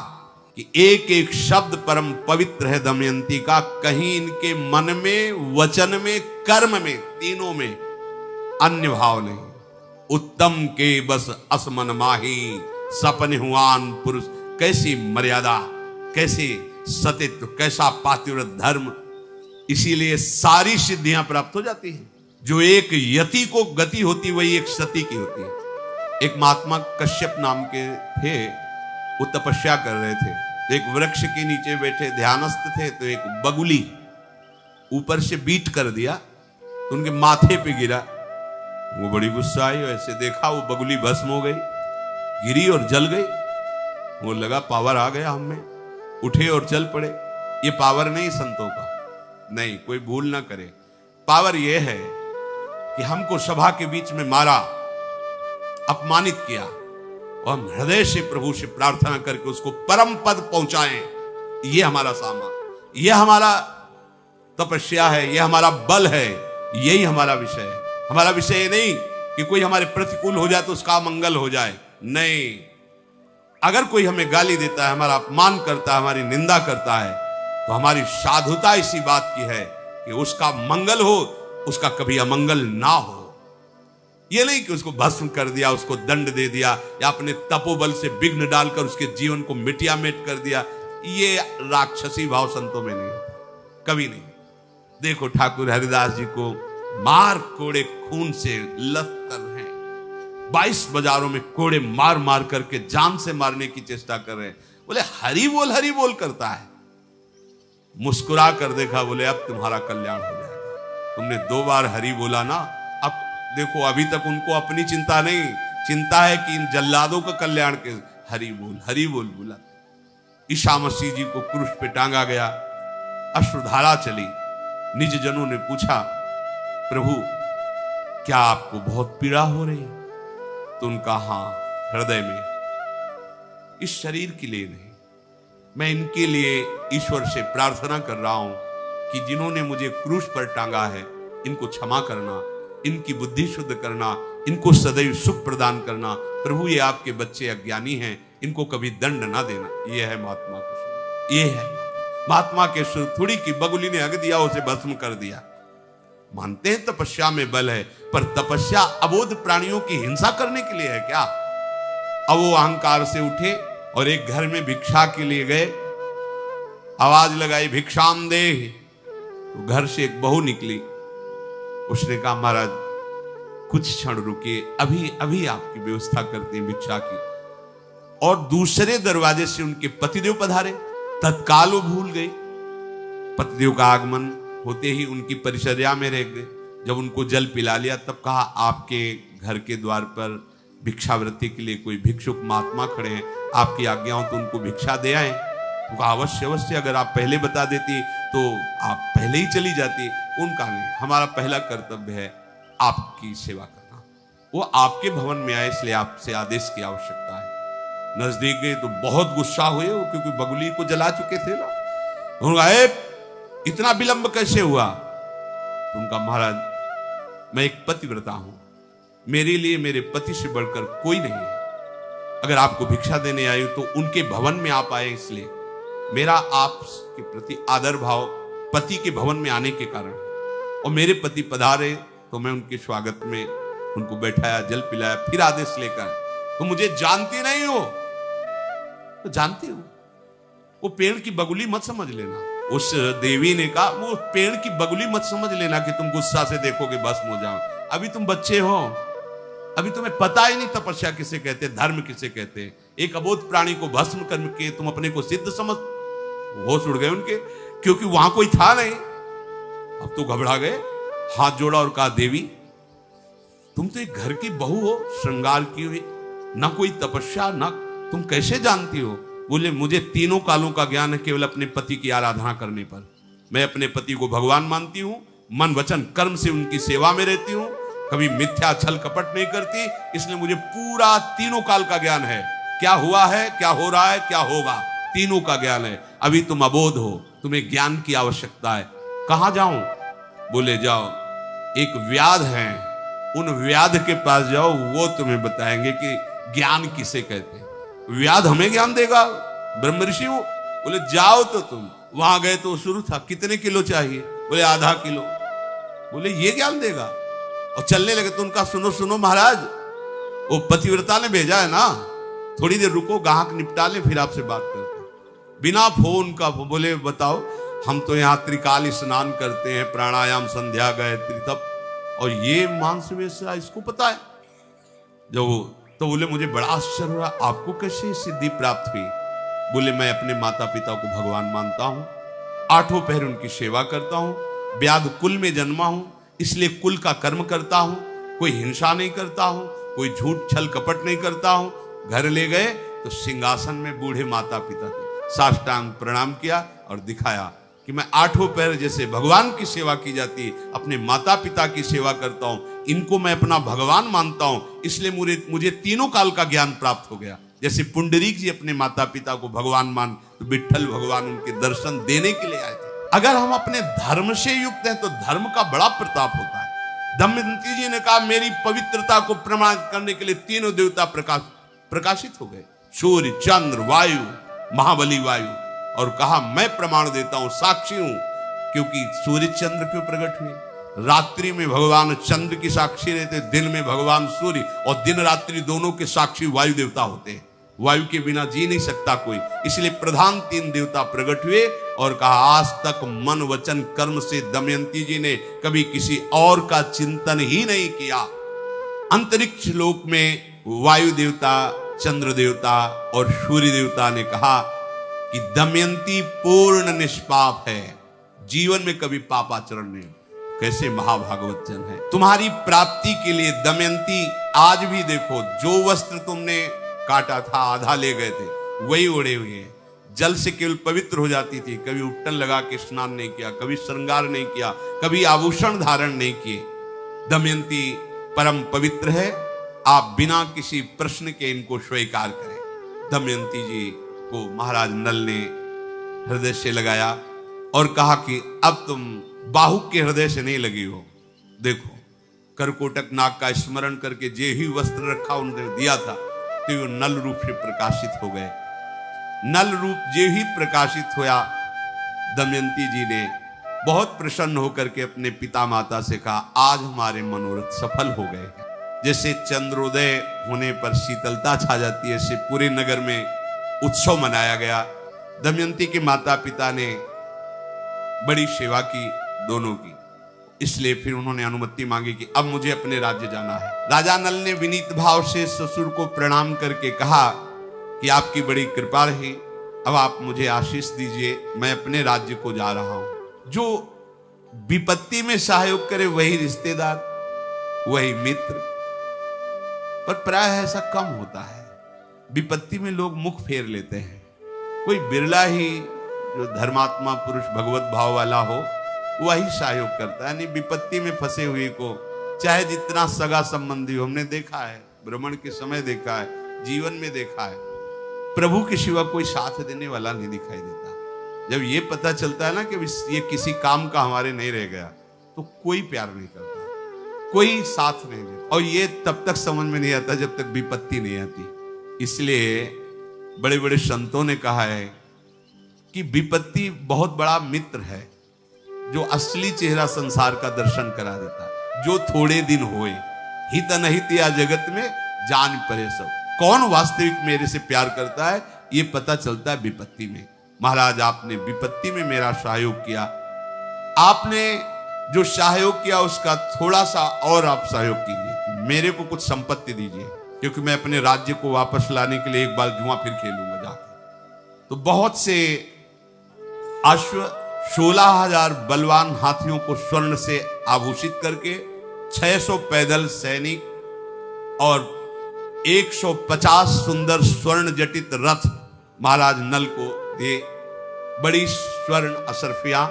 कि एक एक शब्द परम पवित्र है दमयंती का। कहीं इनके मन में, वचन में, कर्म में, तीनों में अन्य भाव नहीं। उत्तम के बस असमन माही सपन हुआन पुरुष। कैसी मर्यादा, कैसे सतित्व, कैसा पातिव्रत धर्म। इसीलिए सारी सिद्धियां प्राप्त हो जाती हैं। जो एक यति को गति होती, वही एक सती की होती है। एक महात्मा कश्यप नाम के थे, वो तपस्या कर रहे थे। एक वृक्ष के नीचे बैठे ध्यानस्थ थे, तो एक बगुली ऊपर से बीट कर दिया तो उनके माथे पे गिरा। वो बड़ी गुस्सा आई, ऐसे देखा वो बगुली भस्म हो गई, गिरी और जल गई। वो लगा पावर आ गया हम में, उठे और चल पड़े। ये पावर नहीं संतों का, नहीं, कोई भूल ना करे। पावर ये है कि हमको सभा के बीच में मारा, अपमानित किया, और हम हृदय से प्रभु से प्रार्थना करके उसको परम पद पहुंचाएं। ये हमारा सामान, ये हमारा तपस्या है, ये हमारा बल है, यही हमारा विषय है। हमारा विषय ये नहीं कि कोई हमारे प्रतिकूल हो जाए तो उसका मंगल हो जाए, नहीं। अगर कोई हमें गाली देता है, हमारा अपमान करता है, हमारी निंदा करता है, तो हमारी साधुता इसी बात की है कि उसका मंगल हो, उसका कभी अमंगल ना हो। ये नहीं कि उसको भस्म कर दिया, उसको दंड दे दिया, या अपने तपोबल से विघ्न डालकर उसके जीवन को मिटिया मिट कर दिया। ये राक्षसी भाव संतों में नहीं होता, कभी नहीं। देखो ठाकुर हरिदास जी को मार कोड़े खून से लथपथ हैं, 22 बाजारों में कोड़े मार मार करके जान से मारने की चेष्टा कर रहे हैं। बोले हरि बोल करता है। मुस्कुरा कर देखा, बोले अब तुम्हारा कल्याण हो जाएगा। तुमने 2 बार हरि बोला ना, अब देखो अभी तक उनको अपनी चिंता नहीं, चिंता है कि इन जल्लादों का कल्याण के। हरि बोल बोला। ईसा मसीह जी को क्रूस पे टांगा गया, अश्रुधारा चली। निज जनों ने पूछा, प्रभु क्या आपको बहुत पीड़ा हो रही? तो उनका हाँ, हृदय में। इस शरीर के लिए नहीं, मैं इनके लिए ईश्वर से प्रार्थना कर रहा हूं कि जिन्होंने मुझे क्रूस पर टांगा है, इनको क्षमा करना, इनकी बुद्धि शुद्ध करना, इनको सदैव सुख प्रदान करना। प्रभु ये आपके बच्चे अज्ञानी हैं, इनको कभी दंड ना देना। ये है महात्मा का सुर, ये है महात्मा के सुर। थोड़ी की बगुली ने हग दिया, उसे भस्म कर दिया। मानते हैं तपस्या में बल है, पर तपस्या अबोध प्राणियों की हिंसा करने के लिए है क्या? अब वो अहंकार से उठे और एक घर में भिक्षा के लिए गए, आवाज लगाई भिक्षाम दे। तो घर से एक बहू निकली, उसने कहा महाराज कुछ क्षण रुकिए, अभी अभी आपकी व्यवस्था करते हैं भिक्षा की। और दूसरे दरवाजे से उनके पतिदेव पधारे, तत्काल वो भूल गई। पतिदेव का आगमन होते ही उनकी परिचर्या में रह गए। जब उनको जल पिला लिया तब कहा, आपके घर के द्वार पर भिक्षावृत्ति के लिए कोई भिक्षुक महात्मा खड़े हैं, आपकी आज्ञा हो तो उनको भिक्षा दे आए। उनका अवश्य अवश्य, अगर आप पहले बता देती तो आप पहले ही चली जाती। उनका नहीं, हमारा पहला कर्तव्य है आपकी सेवा करना। वो आपके भवन में आए, इसलिए आपसे आदेश की आवश्यकता है। नजदीक गए तो बहुत गुस्सा हुए वो, क्योंकि बगुली को जला चुके थे ना। उन्होंने कहा इतना विलंब कैसे हुआ? तो उनका महाराज मैं एक पतिव्रता हूं, मेरे लिए मेरे पति से बढ़कर कोई नहीं है। अगर आपको भिक्षा देने आई तो उनके भवन में आप आए, इसलिए मेरा आपके प्रति आदर भाव पति के भवन में आने के कारण, और मेरे पति पधारे तो मैं उनके स्वागत में उनको बैठाया, जल पिलाया, फिर आदेश लेकर। तो मुझे जानती नहीं हो? तो जानती हो, वो पेड़ की बगुली मत समझ लेना। उस देवी ने कहा, वो पेड़ की बगुली मत समझ लेना कि तुम गुस्सा से देखोगे भस्म हो जाओ। अभी तुम बच्चे हो, अभी तुम्हें पता ही नहीं तपस्या किसे कहते, धर्म किसे कहते। एक अबोध प्राणी को भस्म करके तुम अपने को सिद्ध समझ। होश उड़ गए उनके, क्योंकि वहां कोई था नहीं। अब तो घबरा गए, हाथ जोड़ा और कहा, देवी तुम तो एक घर की बहू हो, श्रृंगार की हुई, ना कोई तपस्या, ना तुम कैसे जानती हो? बोले मुझे तीनों कालों का ज्ञान है, केवल अपने पति की आराधना करने पर। मैं अपने पति को भगवान मानती हूं, मन वचन कर्म से उनकी सेवा में रहती हूं, कभी मिथ्या छल कपट नहीं करती, इसलिए मुझे पूरा तीनों काल का ज्ञान है। क्या हुआ है, क्या हो रहा है, क्या होगा, तीनों का ज्ञान है। अभी तुम अबोध हो, तुम्हें ज्ञान की आवश्यकता है। कहां जाऊं? बोले जाओ, एक व्याध है, उन व्याध के पास जाओ, वो तुम्हें बताएंगे कि ज्ञान किसे कहते हैं। व्याध हमें ज्ञान देगा, ब्रह्म ऋषि वो। बोले जाओ तो तुम। वहां गए तो शुरू था, कितने किलो चाहिए? बोले आधा किलो। बोले ये ज्ञान देगा? और चलने लगे तो उनका, सुनो सुनो महाराज, वो पतिव्रता ने भेजा है ना, थोड़ी देर रुको, ग्राहक निपटा ले, फिर आपसे बात करते। बिना फोन का। बोले बताओ। हम तो यहाँ त्रिकाल स्नान करते हैं, प्राणायाम, संध्या, गायत्री, तप, और ये मांस वेश्या इसको पता है? जब तो बोले मुझे बड़ा आश्चर्य हुआ, आपको कैसे सिद्धि प्राप्त हुई? बोले मैं अपने माता पिता को भगवान मानता हूं, 8 पहर उनकी सेवा करता हूं, व्याध कुल में जन्मा हूं, इसलिए कुल का कर्म करता हूं, कोई हिंसा नहीं करता हूं, कोई झूठ छल कपट नहीं करता हूं। घर ले गए तो सिंहासन में बूढ़े माता पिता थे, साष्टांग प्रणाम किया और दिखाया कि मैं 8 पहर जैसे भगवान की सेवा की जाती है, अपने माता पिता की सेवा करता हूं, इनको मैं अपना भगवान मानता हूं, इसलिए मुझे तीनों काल का ज्ञान प्राप्त हो गया। जैसे पुंडरीक जी अपने माता पिता को भगवान मान, तो विठ्ठल भगवान उनके दर्शन देने के लिए आए थे। अगर हम अपने धर्म से युक्त हैं तो धर्म का बड़ा प्रताप होता है। दमयंती जी ने कहा मेरी पवित्रता को प्रमाणित करने के लिए तीनों देवता प्रकाशित हो गए, सूर्य, चंद्र, वायु, महाबली वायु, और कहा मैं प्रमाण देता हूं, साक्षी हूं। क्योंकि सूर्य चंद्र क्यों प्रकट हुए? रात्रि में भगवान चंद्र की साक्षी रहते, दिन में भगवान सूर्य, और दिन रात्रि दोनों के साक्षी वायु देवता होते हैं। वायु के बिना जी नहीं सकता कोई, इसलिए प्रधान तीन देवता प्रकट हुए और कहा आज तक मन वचन कर्म से दमयंती जी ने कभी किसी और का चिंतन ही नहीं किया। अंतरिक्ष लोक में वायु देवता, चंद्र देवता और सूर्य देवता ने कहा कि दमयंती पूर्ण निष्पाप है, जीवन में कभी पापाचरण नहीं। कैसे महाभागवत जन है। तुम्हारी प्राप्ति के लिए दमयंती आज भी देखो, जो वस्त्र तुमने काटा था आधा ले गए थे वही ओढ़े हुए हैं। जल से केवल पवित्र हो जाती थी, कभी उट्टन लगा के स्नान नहीं किया, कभी श्रृंगार नहीं किया, कभी आभूषण धारण नहीं किए। दमयंती परम पवित्र है, आप बिना किसी प्रश्न के इनको स्वीकार करें। दमयंती जी को महाराज नल ने हृदय से लगाया और कहा कि अब तुम बाहु के हृदय से नहीं लगी हो। देखो करकोटक नाग का स्मरण करके जे ही वस्त्र रखा उन्होंने दिया था तो वो नल रूप से प्रकाशित हो गए। नल रूप जे ही प्रकाशित होया, दमयंती जी ने बहुत प्रसन्न होकर के अपने पिता माता से कहा आज हमारे मनोरथ सफल हो गए हैं। जैसे चंद्रोदय होने पर शीतलता छा जाती है, ऐसे पूरे नगर में उत्सव मनाया गया। दमयंती के माता पिता ने बड़ी सेवा की दोनों की, इसलिए फिर उन्होंने अनुमति मांगी कि अब मुझे अपने राज्य जाना है। राजा नल ने विनीत भाव से ससुर को प्रणाम करके कहा कि आपकी बड़ी कृपा रही, अब आप मुझे आशीष दीजिए, मैं अपने राज्य को जा रहा हूं। जो विपत्ति में सहयोग करे वही रिश्तेदार, वही मित्र, पर प्राय ऐसा कम होता है। विपत्ति में लोग मुख फेर लेते हैं। कोई बिरला ही जो धर्मात्मा पुरुष भगवत भाव वाला हो वही सहयोग करता है। नहीं विपत्ति में फंसे हुए को चाहे जितना सगा संबंधी हो, हमने देखा है, भ्रमण के समय देखा है, जीवन में देखा है, प्रभु के सिवा कोई साथ देने वाला नहीं दिखाई देता। जब ये पता चलता है ना कि ये किसी काम का हमारे नहीं रह गया तो कोई प्यार नहीं करता, कोई साथ नहीं देता। और ये तब तक समझ में नहीं आता जब तक विपत्ति नहीं आती। इसलिए बड़े बड़े संतों ने कहा है कि विपत्ति बहुत बड़ा मित्र है जो असली चेहरा संसार का दर्शन करा देता है। जो थोड़े दिन होए हित अनहित या जगत में जान परे सब, कौन वास्तविक मेरे से प्यार करता है ये पता चलता है विपत्ति में। महाराज आपने विपत्ति में मेरा सहयोग किया, आपने जो सहयोग किया उसका थोड़ा सा और आप सहयोग कीजिए, मेरे को कुछ संपत्ति दीजिए, क्योंकि मैं अपने राज्य को वापस लाने के लिए एक बार जुआ फिर खेलूंगा जाके। तो बहुत से अश्व 16,000 बलवान हाथियों को स्वर्ण से आभूषित करके 600 पैदल सैनिक और 150 सुंदर स्वर्ण जटित रथ महाराज नल को दे। बड़ी स्वर्ण अशरफियां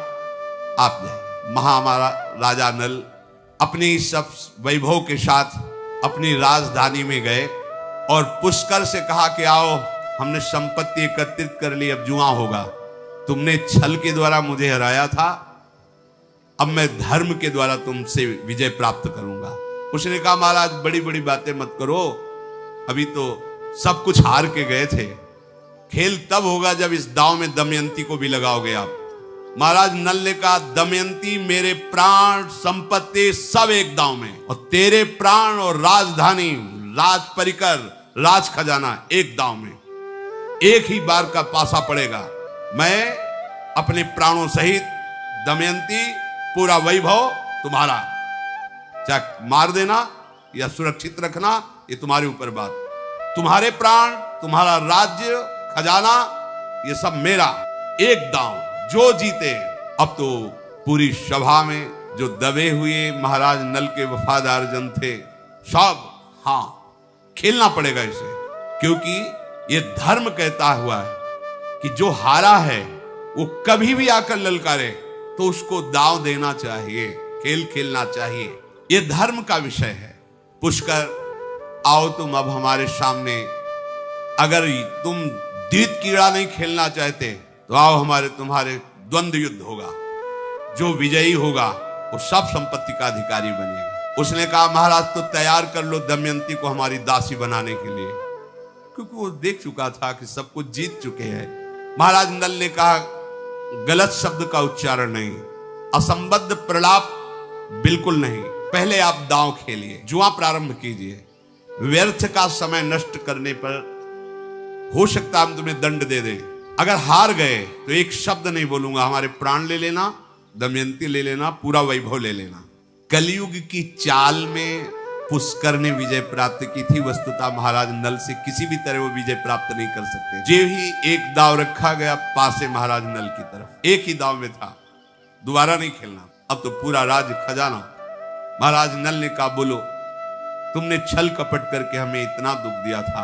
आप जाए। हमारा राजा नल अपनी सब वैभव के साथ अपनी राजधानी में गए और पुष्कर से कहा कि आओ हमने संपत्ति एकत्रित कर ली, अब जुआ होगा। तुमने छल के द्वारा मुझे हराया था, अब मैं धर्म के द्वारा तुमसे विजय प्राप्त करूंगा। उसने कहा महाराज बड़ी बड़ी बातें मत करो, अभी तो सब कुछ हार के गए थे, खेल तब होगा जब इस दांव में दमयंती को भी लगाओगे आप। महाराज नल ने कहा दमयंती मेरे प्राण संपत्ति सब एक दांव में, और तेरे प्राण और राजधानी, राज परिकर, राज खजाना एक दांव में, एक ही बार का पासा पड़ेगा। मैं अपने प्राणों सहित दमयंती पूरा वैभव तुम्हारा, चाहे मार देना या सुरक्षित रखना ये तुम्हारे ऊपर बात। तुम्हारे प्राण, तुम्हारा राज्य खजाना ये सब मेरा, एक दांव, जो जीते। अब तो पूरी सभा में जो दबे हुए महाराज नल के वफादार जन थे सब हाँ खेलना पड़ेगा इसे, क्योंकि ये धर्म कहता हुआ है कि जो हारा है वो कभी भी आकर ललकारे तो उसको दाव देना चाहिए, खेल खेलना चाहिए। ये धर्म का विषय है। पुष्कर आओ तुम अब हमारे सामने, अगर तुम द्वित कीड़ा नहीं खेलना चाहते तो आओ हमारे तुम्हारे द्वंद्व युद्ध होगा। जो विजयी होगा वो सब संपत्ति का अधिकारी बनेगा। उसने कहा महाराज तो तैयार कर लो दमयंती को हमारी दासी बनाने के लिए, क्योंकि वो देख चुका था कि सब कुछ जीत चुके हैं। महाराज नल ने कहा गलत शब्द का उच्चारण नहीं, असंबद्ध प्रलाप बिल्कुल नहीं, पहले आप दांव खेलिए, जुआ प्रारंभ कीजिए। व्यर्थ का समय नष्ट करने पर हो सकता है हम तुम्हें दंड दे दें। अगर हार गए तो एक शब्द नहीं बोलूंगा, हमारे प्राण ले लेना, दमयंती ले लेना, पूरा वैभव ले लेना। कलयुग की चाल में पुष्कर ने विजय प्राप्त की थी, वस्तुतः महाराज नल से किसी भी तरह वो विजय प्राप्त नहीं कर सकते। जो ही एक दाव रखा गया पासे महाराज नल की तरफ, एक ही दाव में था, दोबारा नहीं खेलना, अब तो पूरा राज खजाना। महाराज नल ने कहा बोलो, तुमने छल कपट करके हमें इतना दुख दिया था,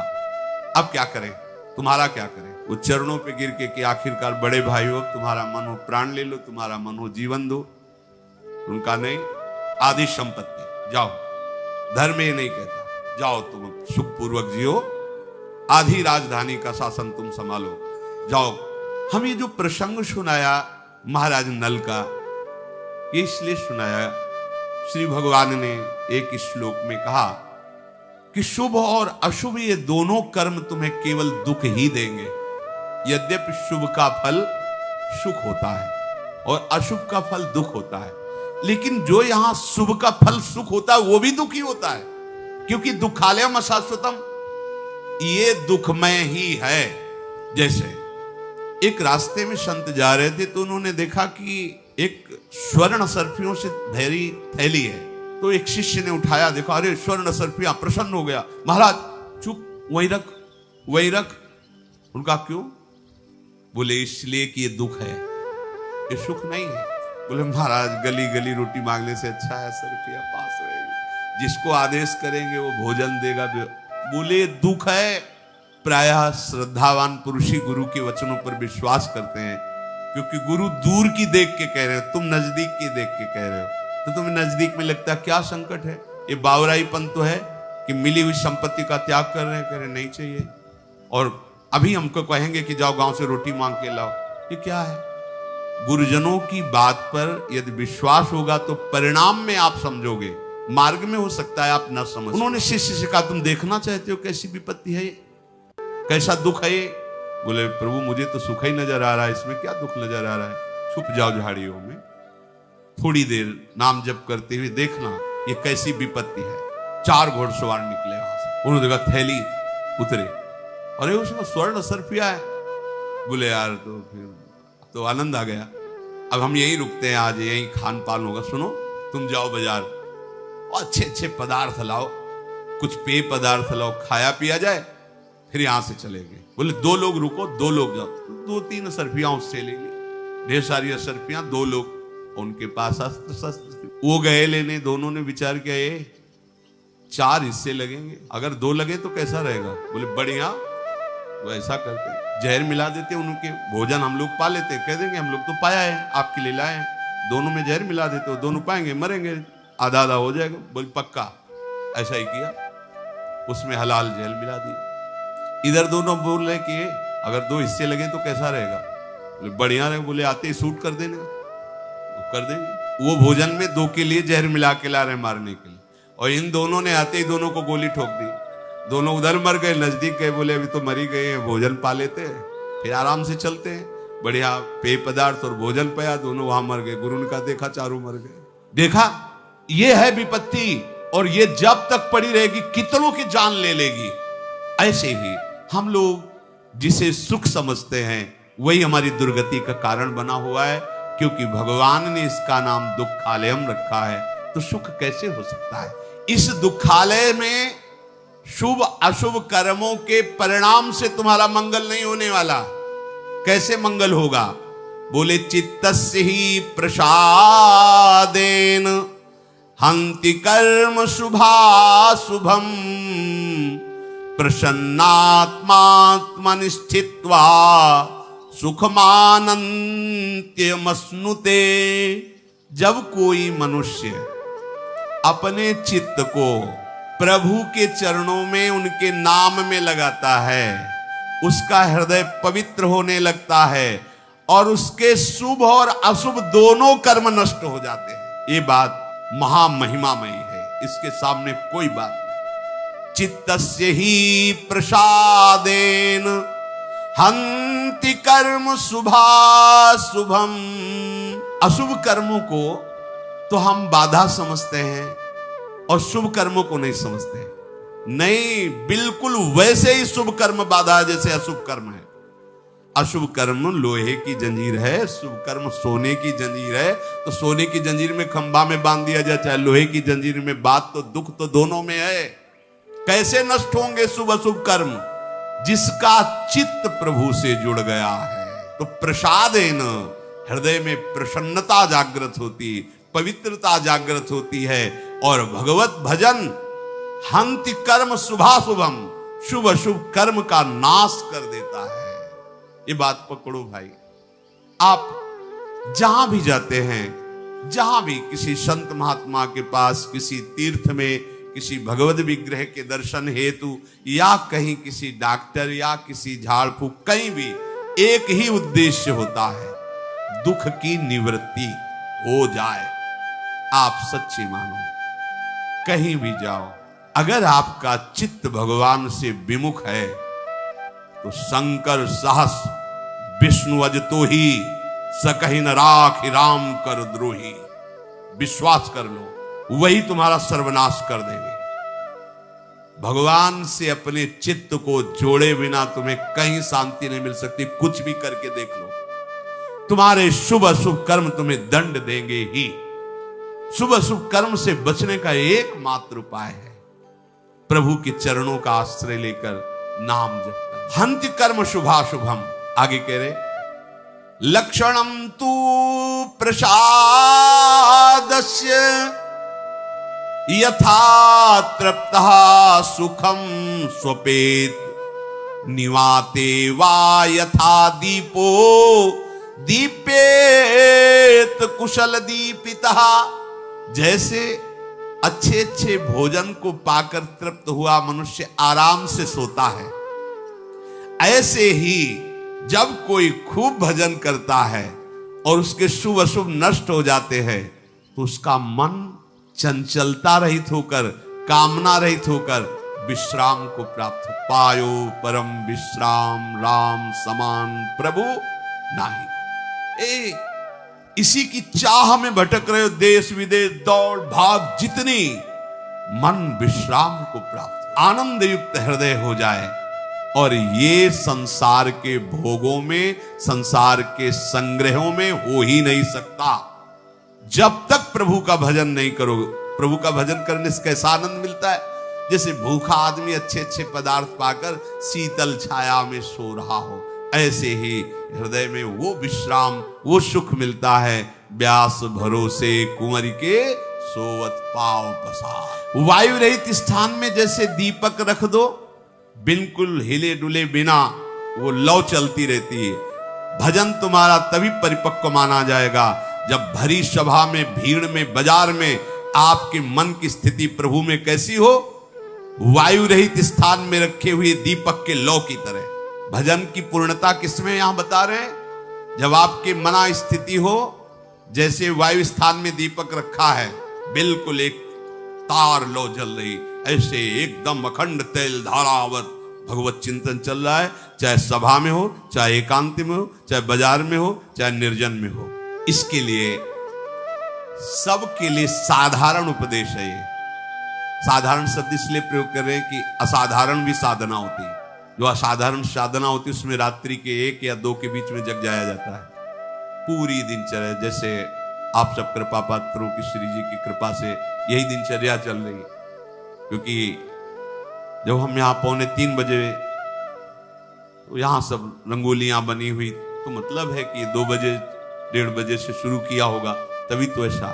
अब क्या करें, तुम्हारा क्या करें। वो चरणों पे गिर के कि आखिरकार बड़े भाई हो, तुम्हारा मन हो प्राण ले लो, तुम्हारा मन हो जीवन दो। उनका नहीं, आदि संपत्ति जाओ, धर्म ये नहीं कहता, जाओ तुम सुखपूर्वक जियो, आधी राजधानी का शासन तुम संभालो, जाओ। हम ये जो प्रसंग सुनाया महाराज नल का, ये इसलिए सुनाया, श्री भगवान ने एक श्लोक में कहा कि शुभ और अशुभ ये दोनों कर्म तुम्हें केवल दुख ही देंगे। यद्यपि शुभ का फल सुख होता है और अशुभ का फल दुख होता है, लेकिन जो यहां शुभ का फल सुख होता है वो भी दुख ही होता है, क्योंकि दुखालयम अशाश्वतम, ये दुखमय ही है। जैसे एक रास्ते में संत जा रहे थे तो उन्होंने देखा कि एक स्वर्ण सर्फियों से भरी थैली है, तो एक शिष्य ने उठाया, देखा अरे स्वर्ण सर्फियां, प्रसन्न हो गया। महाराज चुप, वहीं रख, वहीं रख। उनका क्यों? बोले इसलिए कि ये दुख है, ये सुख नहीं है। बोले महाराज गली गली रोटी मांगने से अच्छा है सर्फिया पास रहेगी, जिसको आदेश करेंगे वो भोजन देगा। बोले दुख है। प्रायः श्रद्धावान पुरुष ही गुरु के वचनों पर विश्वास करते हैं, क्योंकि गुरु दूर की देख के कह रहे हो, तुम नजदीक की देख के कह रहे हो, तो तुम्हें नजदीक में लगता है क्या संकट है। ये बावराईपन तो है कि मिली हुई संपत्ति का त्याग कर रहे हैं, कह रहे नहीं चाहिए, और अभी हमको कहेंगे कि जाओ गांव से रोटी मांग के लाओ, ये क्या है। गुरुजनों की बात पर यदि विश्वास होगा तो परिणाम में आप समझोगे, मार्ग में हो सकता है आप न समझ। उन्होंने शिष्य से कहा तुम देखना चाहते हो कैसी विपत्ति है, कैसा दुख है ये। बोले प्रभु मुझे तो सुख ही नजर आ रहा है, इसमें क्या दुख नजर आ रहा है। छुप जाओ झाड़ियों में, थोड़ी देर नाम जप करते हुए देखना ये कैसी विपत्ति है। 4 घोड़सवार निकले वहां से, उन्होंने देखा थैली, उतरे, अरे उसमें स्वर्ण सर्फिया है। बोले यार तो फिर तो आनंद आ गया, अब हम यहीं रुकते हैं, आज यहीं खान पान होगा। सुनो तुम जाओ बाजार और अच्छे अच्छे पदार्थ लाओ, कुछ पेय पदार्थ लाओ, खाया पिया जाए, फिर यहां से चलेंगे। बोले 2 लोग रुको, 2 लोग जाओ, 2-3 सर्फियां उससे ले ली, ढेर सारी सर्फियां, 2 लोग उनके पास अस्त्र शस्त्र, वो गए लेने। दोनों ने विचार किया ये 4 हिस्से लगेंगे, अगर 2 लगे तो कैसा रहेगा। बोले बढ़िया, तो ऐसा करते हैं जहर मिला देते, उनके भोजन हम लोग पा लेते, कह देंगे हम लोग तो पाया है, आपके लिए लाए हैं, दोनों में जहर मिला देते, वो दोनों पाएंगे, मरेंगे, आधा आधा हो जाएगा। बोले पक्का। ऐसा ही किया, उसमें हलाल जहर मिला दी। इधर दोनों बोल रहे कि अगर 2 हिस्से लगे तो कैसा रहेगा। बोले बढ़िया रहेगा। बोले आते ही शूट कर देना, तो कर देंगे। वो भोजन में 2 के लिए जहर मिला के ला रहे मारने के लिए, और इन दोनों ने आते ही दोनों को गोली ठोक दी। दोनों उधर मर गए, नजदीक गए, बोले अभी तो मरी गए हैं, भोजन पा लेते हैं, फिर आराम से चलते हैं। बढ़िया पेय पदार्थ और भोजन पाया, दोनों वहां मर गए। गुरु ने कहा देखा, चारों मर गए। देखा, ये है विपत्ति, और ये जब तक पड़ी रहेगी कितनों की जान ले लेगी। ऐसे ही हम लोग जिसे सुख समझते हैं वही हमारी दुर्गति का कारण बना हुआ है, क्योंकि भगवान ने इसका नाम दुखालयम रखा है, तो सुख कैसे हो सकता है। इस दुखालय में शुभ अशुभ कर्मों के परिणाम से तुम्हारा मंगल नहीं होने वाला। कैसे मंगल होगा। बोले चित्तस्य ही प्रसादेन हंति कर्म शुभाशुभम प्रसन्नात्मात्मनि स्थित्वा सुखमानन्त्यमश्नुते। जब कोई मनुष्य अपने चित्त को प्रभु के चरणों में उनके नाम में लगाता है, उसका हृदय पवित्र होने लगता है, और उसके शुभ और अशुभ दोनों कर्म नष्ट हो जाते हैं। ये बात महामहिमामयी है, इसके सामने कोई बात नहीं। चित्तस्य ही प्रसादेन हन्ति कर्म शुभाशुभम। अशुभ कर्मों को तो हम बाधा समझते हैं और शुभ कर्मों को नहीं समझते। नहीं, बिल्कुल वैसे ही शुभ कर्म बाधा है जैसे अशुभ कर्म है। अशुभ कर्म लोहे की जंजीर है, शुभ कर्म सोने की जंजीर है। तो सोने की जंजीर में खंभा में बांध दिया जाए, चाहे लोहे की जंजीर में, बात तो दुख तो दोनों में है। कैसे नष्ट होंगे शुभ अशुभ कर्म? जिसका चित्त प्रभु से जुड़ गया है। तो प्रसादेन हृदय में प्रसन्नता जागृत होती, पवित्रता जागृत होती है। और भगवत भजन हन्ति कर्म शुभाशुभम, शुभ अशुभ कर्म का नाश कर देता है। ये बात पकड़ो भाई। आप जहां भी जाते हैं, जहां भी किसी संत महात्मा के पास, किसी तीर्थ में, किसी भगवत विग्रह के दर्शन हेतु, या कहीं किसी डॉक्टर या किसी झाड़ फूक, कहीं भी एक ही उद्देश्य होता है, दुख की निवृत्ति हो जाए। आप सच्ची मानो, कहीं भी जाओ, अगर आपका चित्त भगवान से विमुख है तो शंकर सहस विष्णु अजतो ही सकहि न राखि राम कर द्रोही। विश्वास कर लो, वही तुम्हारा सर्वनाश कर देंगे। भगवान से अपने चित्त को जोड़े बिना तुम्हें कहीं शांति नहीं मिल सकती। कुछ भी करके देख लो, तुम्हारे शुभ अशुभ कर्म तुम्हें दंड देंगे ही। शुभ अशुभ कर्म से बचने का एकमात्र उपाय है प्रभु के चरणों का आश्रय लेकर नाम जप कर। हन्ति कर्म शुभाशुभम। आगे कह रहे, लक्षणम तू प्रसादस्य यथा तृप्तः सुखम स्वपेत निवाते वा यथा दीपो दीपेत कुशल दीपितः। जैसे अच्छे अच्छे भोजन को पाकर तृप्त हुआ मनुष्य आराम से सोता है, ऐसे ही जब कोई खूब भजन करता है और उसके शुभ अशुभ नष्ट हो जाते हैं तो उसका मन चंचलता रहित होकर, कामना रहित होकर विश्राम को प्राप्त। पायो परम विश्राम राम समान प्रभु नाही। इसी की चाह में भटक रहे हो, देश विदेश दौड़ भाग जितनी, मन विश्राम को प्राप्त, आनंद युक्त हृदय हो जाए। और ये संसार के भोगों में, संसार के संग्रहों में हो ही नहीं सकता जब तक प्रभु का भजन नहीं करोगे। प्रभु का भजन करने से कैसा आनंद मिलता है, जैसे भूखा आदमी अच्छे अच्छे पदार्थ पाकर शीतल छाया में सो रहा हो, ऐसे ही हृदय में वो विश्राम, वो सुख मिलता है। व्यास भरोसे कुंवरी के सोवत पाव पसार। वायु रहित स्थान में जैसे दीपक रख दो, बिल्कुल हिले डुले बिना वो लौ चलती रहती है। भजन तुम्हारा तभी परिपक्व माना जाएगा जब भरी सभा में, भीड़ में, बाजार में आपके मन की स्थिति प्रभु में कैसी हो, वायु रहित स्थान में रखे हुए दीपक के लौ की तरह। भजन की पूर्णता किसमें यहां बता रहे हैं? जब आपके मना स्थिति हो, जैसे वायु स्थान में दीपक रखा है, बिल्कुल एक तार लो जल रही, ऐसे एकदम अखंड तेल धारावत भगवत चिंतन चल रहा है। चाहे सभा में हो, चाहे एकांत में हो, चाहे बाजार में हो, चाहे निर्जन में हो। इसके लिए सबके लिए साधारण उपदेश है ये। साधारण शब्द इसलिए प्रयोग कर रहे हैं कि असाधारण भी साधना होती है। जो असाधारण साधना होती है उसमें रात्रि के 1 या 2 के बीच में जग जाया जाता है। पूरी दिनचर्या, जैसे आप सब कृपा पात्रों की, श्री जी की कृपा से यही दिनचर्या चल रही है। क्योंकि जब हम यहाँ 2:45 बजे, तो यहाँ सब रंगोलियां बनी हुई, तो मतलब है कि 2 बजे 1:30 बजे से शुरू किया होगा, तभी तो ऐसा।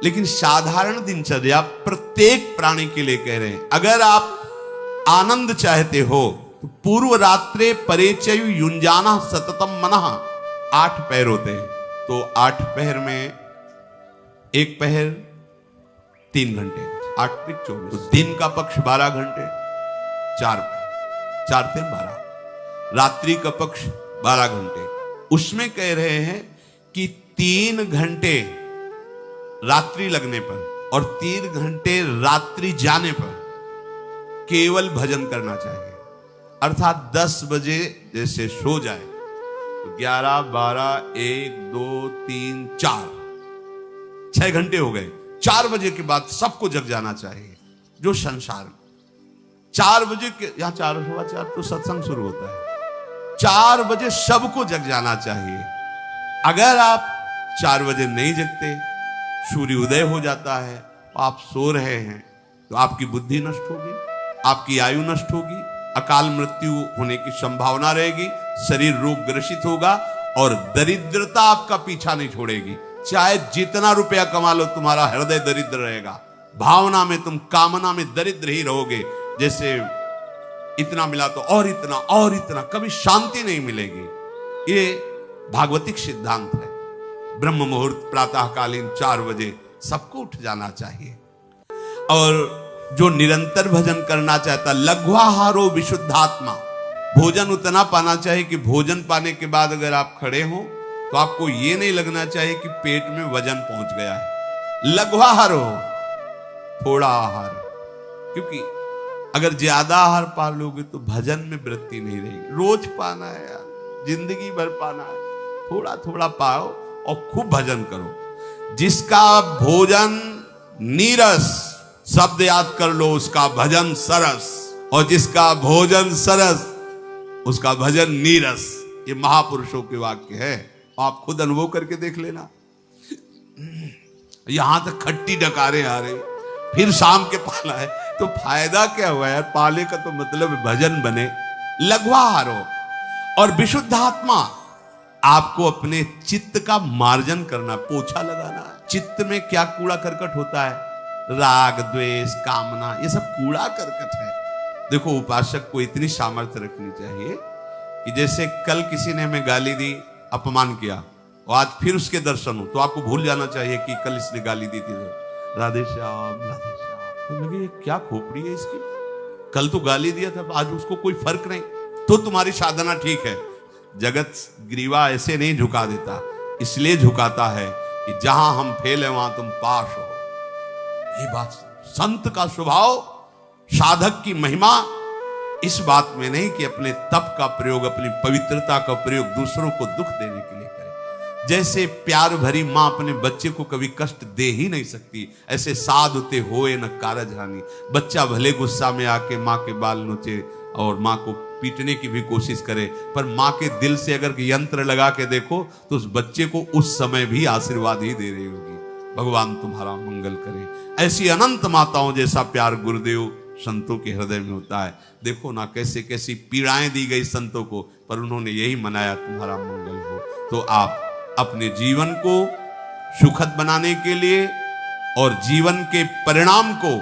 लेकिन साधारण दिनचर्या प्रत्येक प्राणी के लिए कह रहे हैं। अगर आप आनंद चाहते हो तो पूर्व रात्रे परेचयु युंजाना सततम मनः। 8 पहर होते हैं, तो 8 पहर में 1 पहर 3 घंटे, 8 × 24, तो दिन का पक्ष 12 घंटे, 4 पहर, 4 × 3 = 12। रात्रि का पक्ष 12 घंटे, उसमें कह रहे हैं कि 3 घंटे रात्रि लगने पर और 3 घंटे रात्रि जाने पर केवल भजन करना चाहिए। अर्थात 10 बजे जैसे सो जाए तो 11, 12, 1, 2, 3, 4 6 घंटे हो गए। 4 बजे के बाद सबको जग जाना चाहिए। जो संसार में 4 बजे के यहाँ 4:15 तो सत्संग शुरू होता है। 4 बजे सबको जग जाना चाहिए। अगर आप 4 बजे नहीं जगते, सूर्य उदय हो जाता है, आप सो रहे हैं, तो आपकी बुद्धि नष्ट होगी, आपकी आयु नष्ट होगी, अकाल मृत्यु होने की संभावना रहेगी, शरीर रोग ग्रसित होगा और दरिद्रता आपका पीछा नहीं छोड़ेगी। चाहे जितना रुपया कमा लो, तुम्हारा हृदय दरिद्र रहेगा। भावना में तुम, कामना में दरिद्र ही रहोगे। जैसे इतना मिला तो और इतना, कभी शांति नहीं मिलेगी। ये भागवतिक सिद्धांत है। ब्रह्म मुहूर्त प्रातःकालीन 4 बजे सबको उठ जाना चाहिए। और जो निरंतर भजन करना चाहता, लघ्वाहारो विशुद्धात्मा, भोजन उतना पाना चाहिए कि भोजन पाने के बाद अगर आप खड़े हो तो आपको ये नहीं लगना चाहिए कि पेट में वजन पहुंच गया है। लघ्वाहार हो, थोड़ा आहार, क्योंकि अगर ज्यादा आहार पा लोगे तो भजन में वृत्ति नहीं रहेगी। रोज पाना है यार, जिंदगी भर पाना है, थोड़ा थोड़ा पाओ और खूब भजन करो। जिसका भोजन नीरस, शब्द याद कर लो, उसका भजन सरस, और जिसका भोजन सरस उसका भजन नीरस। ये महापुरुषों के वाक्य है, आप खुद अनुभव करके देख लेना। यहां तक खट्टी डकारे आ रहे, फिर शाम के पाला है, तो फायदा क्या हुआ यार? पाले का तो मतलब भजन बने। लघ्वाहार हो और विशुद्धात्मा, आपको अपने चित्त का मार्जन करना, पोछा लगाना है। चित्त में क्या कूड़ा करकट होता है? राग, द्वेष, कामना, ये सब कूड़ा करकट है। देखो, उपासक को इतनी सामर्थ्य रखनी चाहिए कि जैसे कल किसी ने हमें गाली दी, अपमान किया, और आज फिर उसके दर्शन हो, तो आपको भूल जाना चाहिए कि कल इसने गाली दी थी। राधे श्याम, राधे श्याम। तो लगे क्या खोपड़ी है इसकी, कल तो गाली दिया था, आज उसको कोई फर्क नहीं, तो तुम्हारी साधना ठीक है। जगत ग्रीवा ऐसे नहीं झुका देता, इसलिए झुकाता है कि जहां हम फेल है वहां तुम पास हो। ये बात संत का स्वभाव, साधक की महिमा इस बात में नहीं कि अपने तप का प्रयोग, अपनी पवित्रता का प्रयोग दूसरों को दुख देने के लिए करे। जैसे प्यार भरी मां अपने बच्चे को कभी कष्ट दे ही नहीं सकती, ऐसे साधुते होए न कारज हानि। बच्चा भले गुस्सा में आके मां के बाल नोचे और मां को पीटने की भी कोशिश करे, पर मां के दिल से अगर यंत्र लगा के देखो तो उस बच्चे को उस समय भी आशीर्वाद ही दे रही होगी। भगवान तुम्हारा मंगल करे। ऐसी अनंत माताओं जैसा प्यार गुरुदेव संतों के हृदय में होता है। देखो ना कैसे कैसी पीड़ाएं दी गई संतों को, पर उन्होंने यही मनाया तुम्हारा मंगल हो। तो आप अपने जीवन को सुखद बनाने के लिए और जीवन के परिणाम को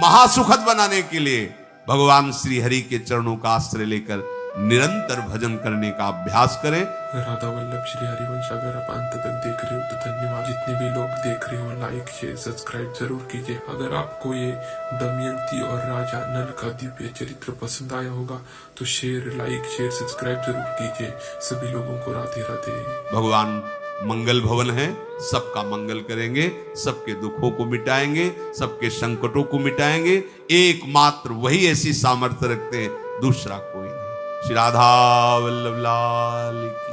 महासुखद बनाने के लिए भगवान श्री हरि के चरणों का आश्रय लेकर निरंतर भजन करने का अभ्यास करें। राधा वल्लभ श्री हरिवंश अगर आप अंत तक देख रहे हो तो धन्यवाद। जितने भी लोग देख रहे हो, लाइक, शेयर, सब्सक्राइब जरूर कीजिए। अगर आपको ये दमयंती और राजा नल का दिव्य चरित्र पसंद आया होगा तो शेयर, लाइक, शेयर, सब्सक्राइब जरूर कीजिए। सभी लोगों को राधे राधे। भगवान मंगल भवन है, सबका मंगल करेंगे, सबके दुखों को मिटाएंगे, सबके संकटों को मिटाएंगे। एकमात्र वही ऐसी सामर्थ्य रखते हैं, दूसरा कोई नहीं। श्री राधा वल्लभ लाल की।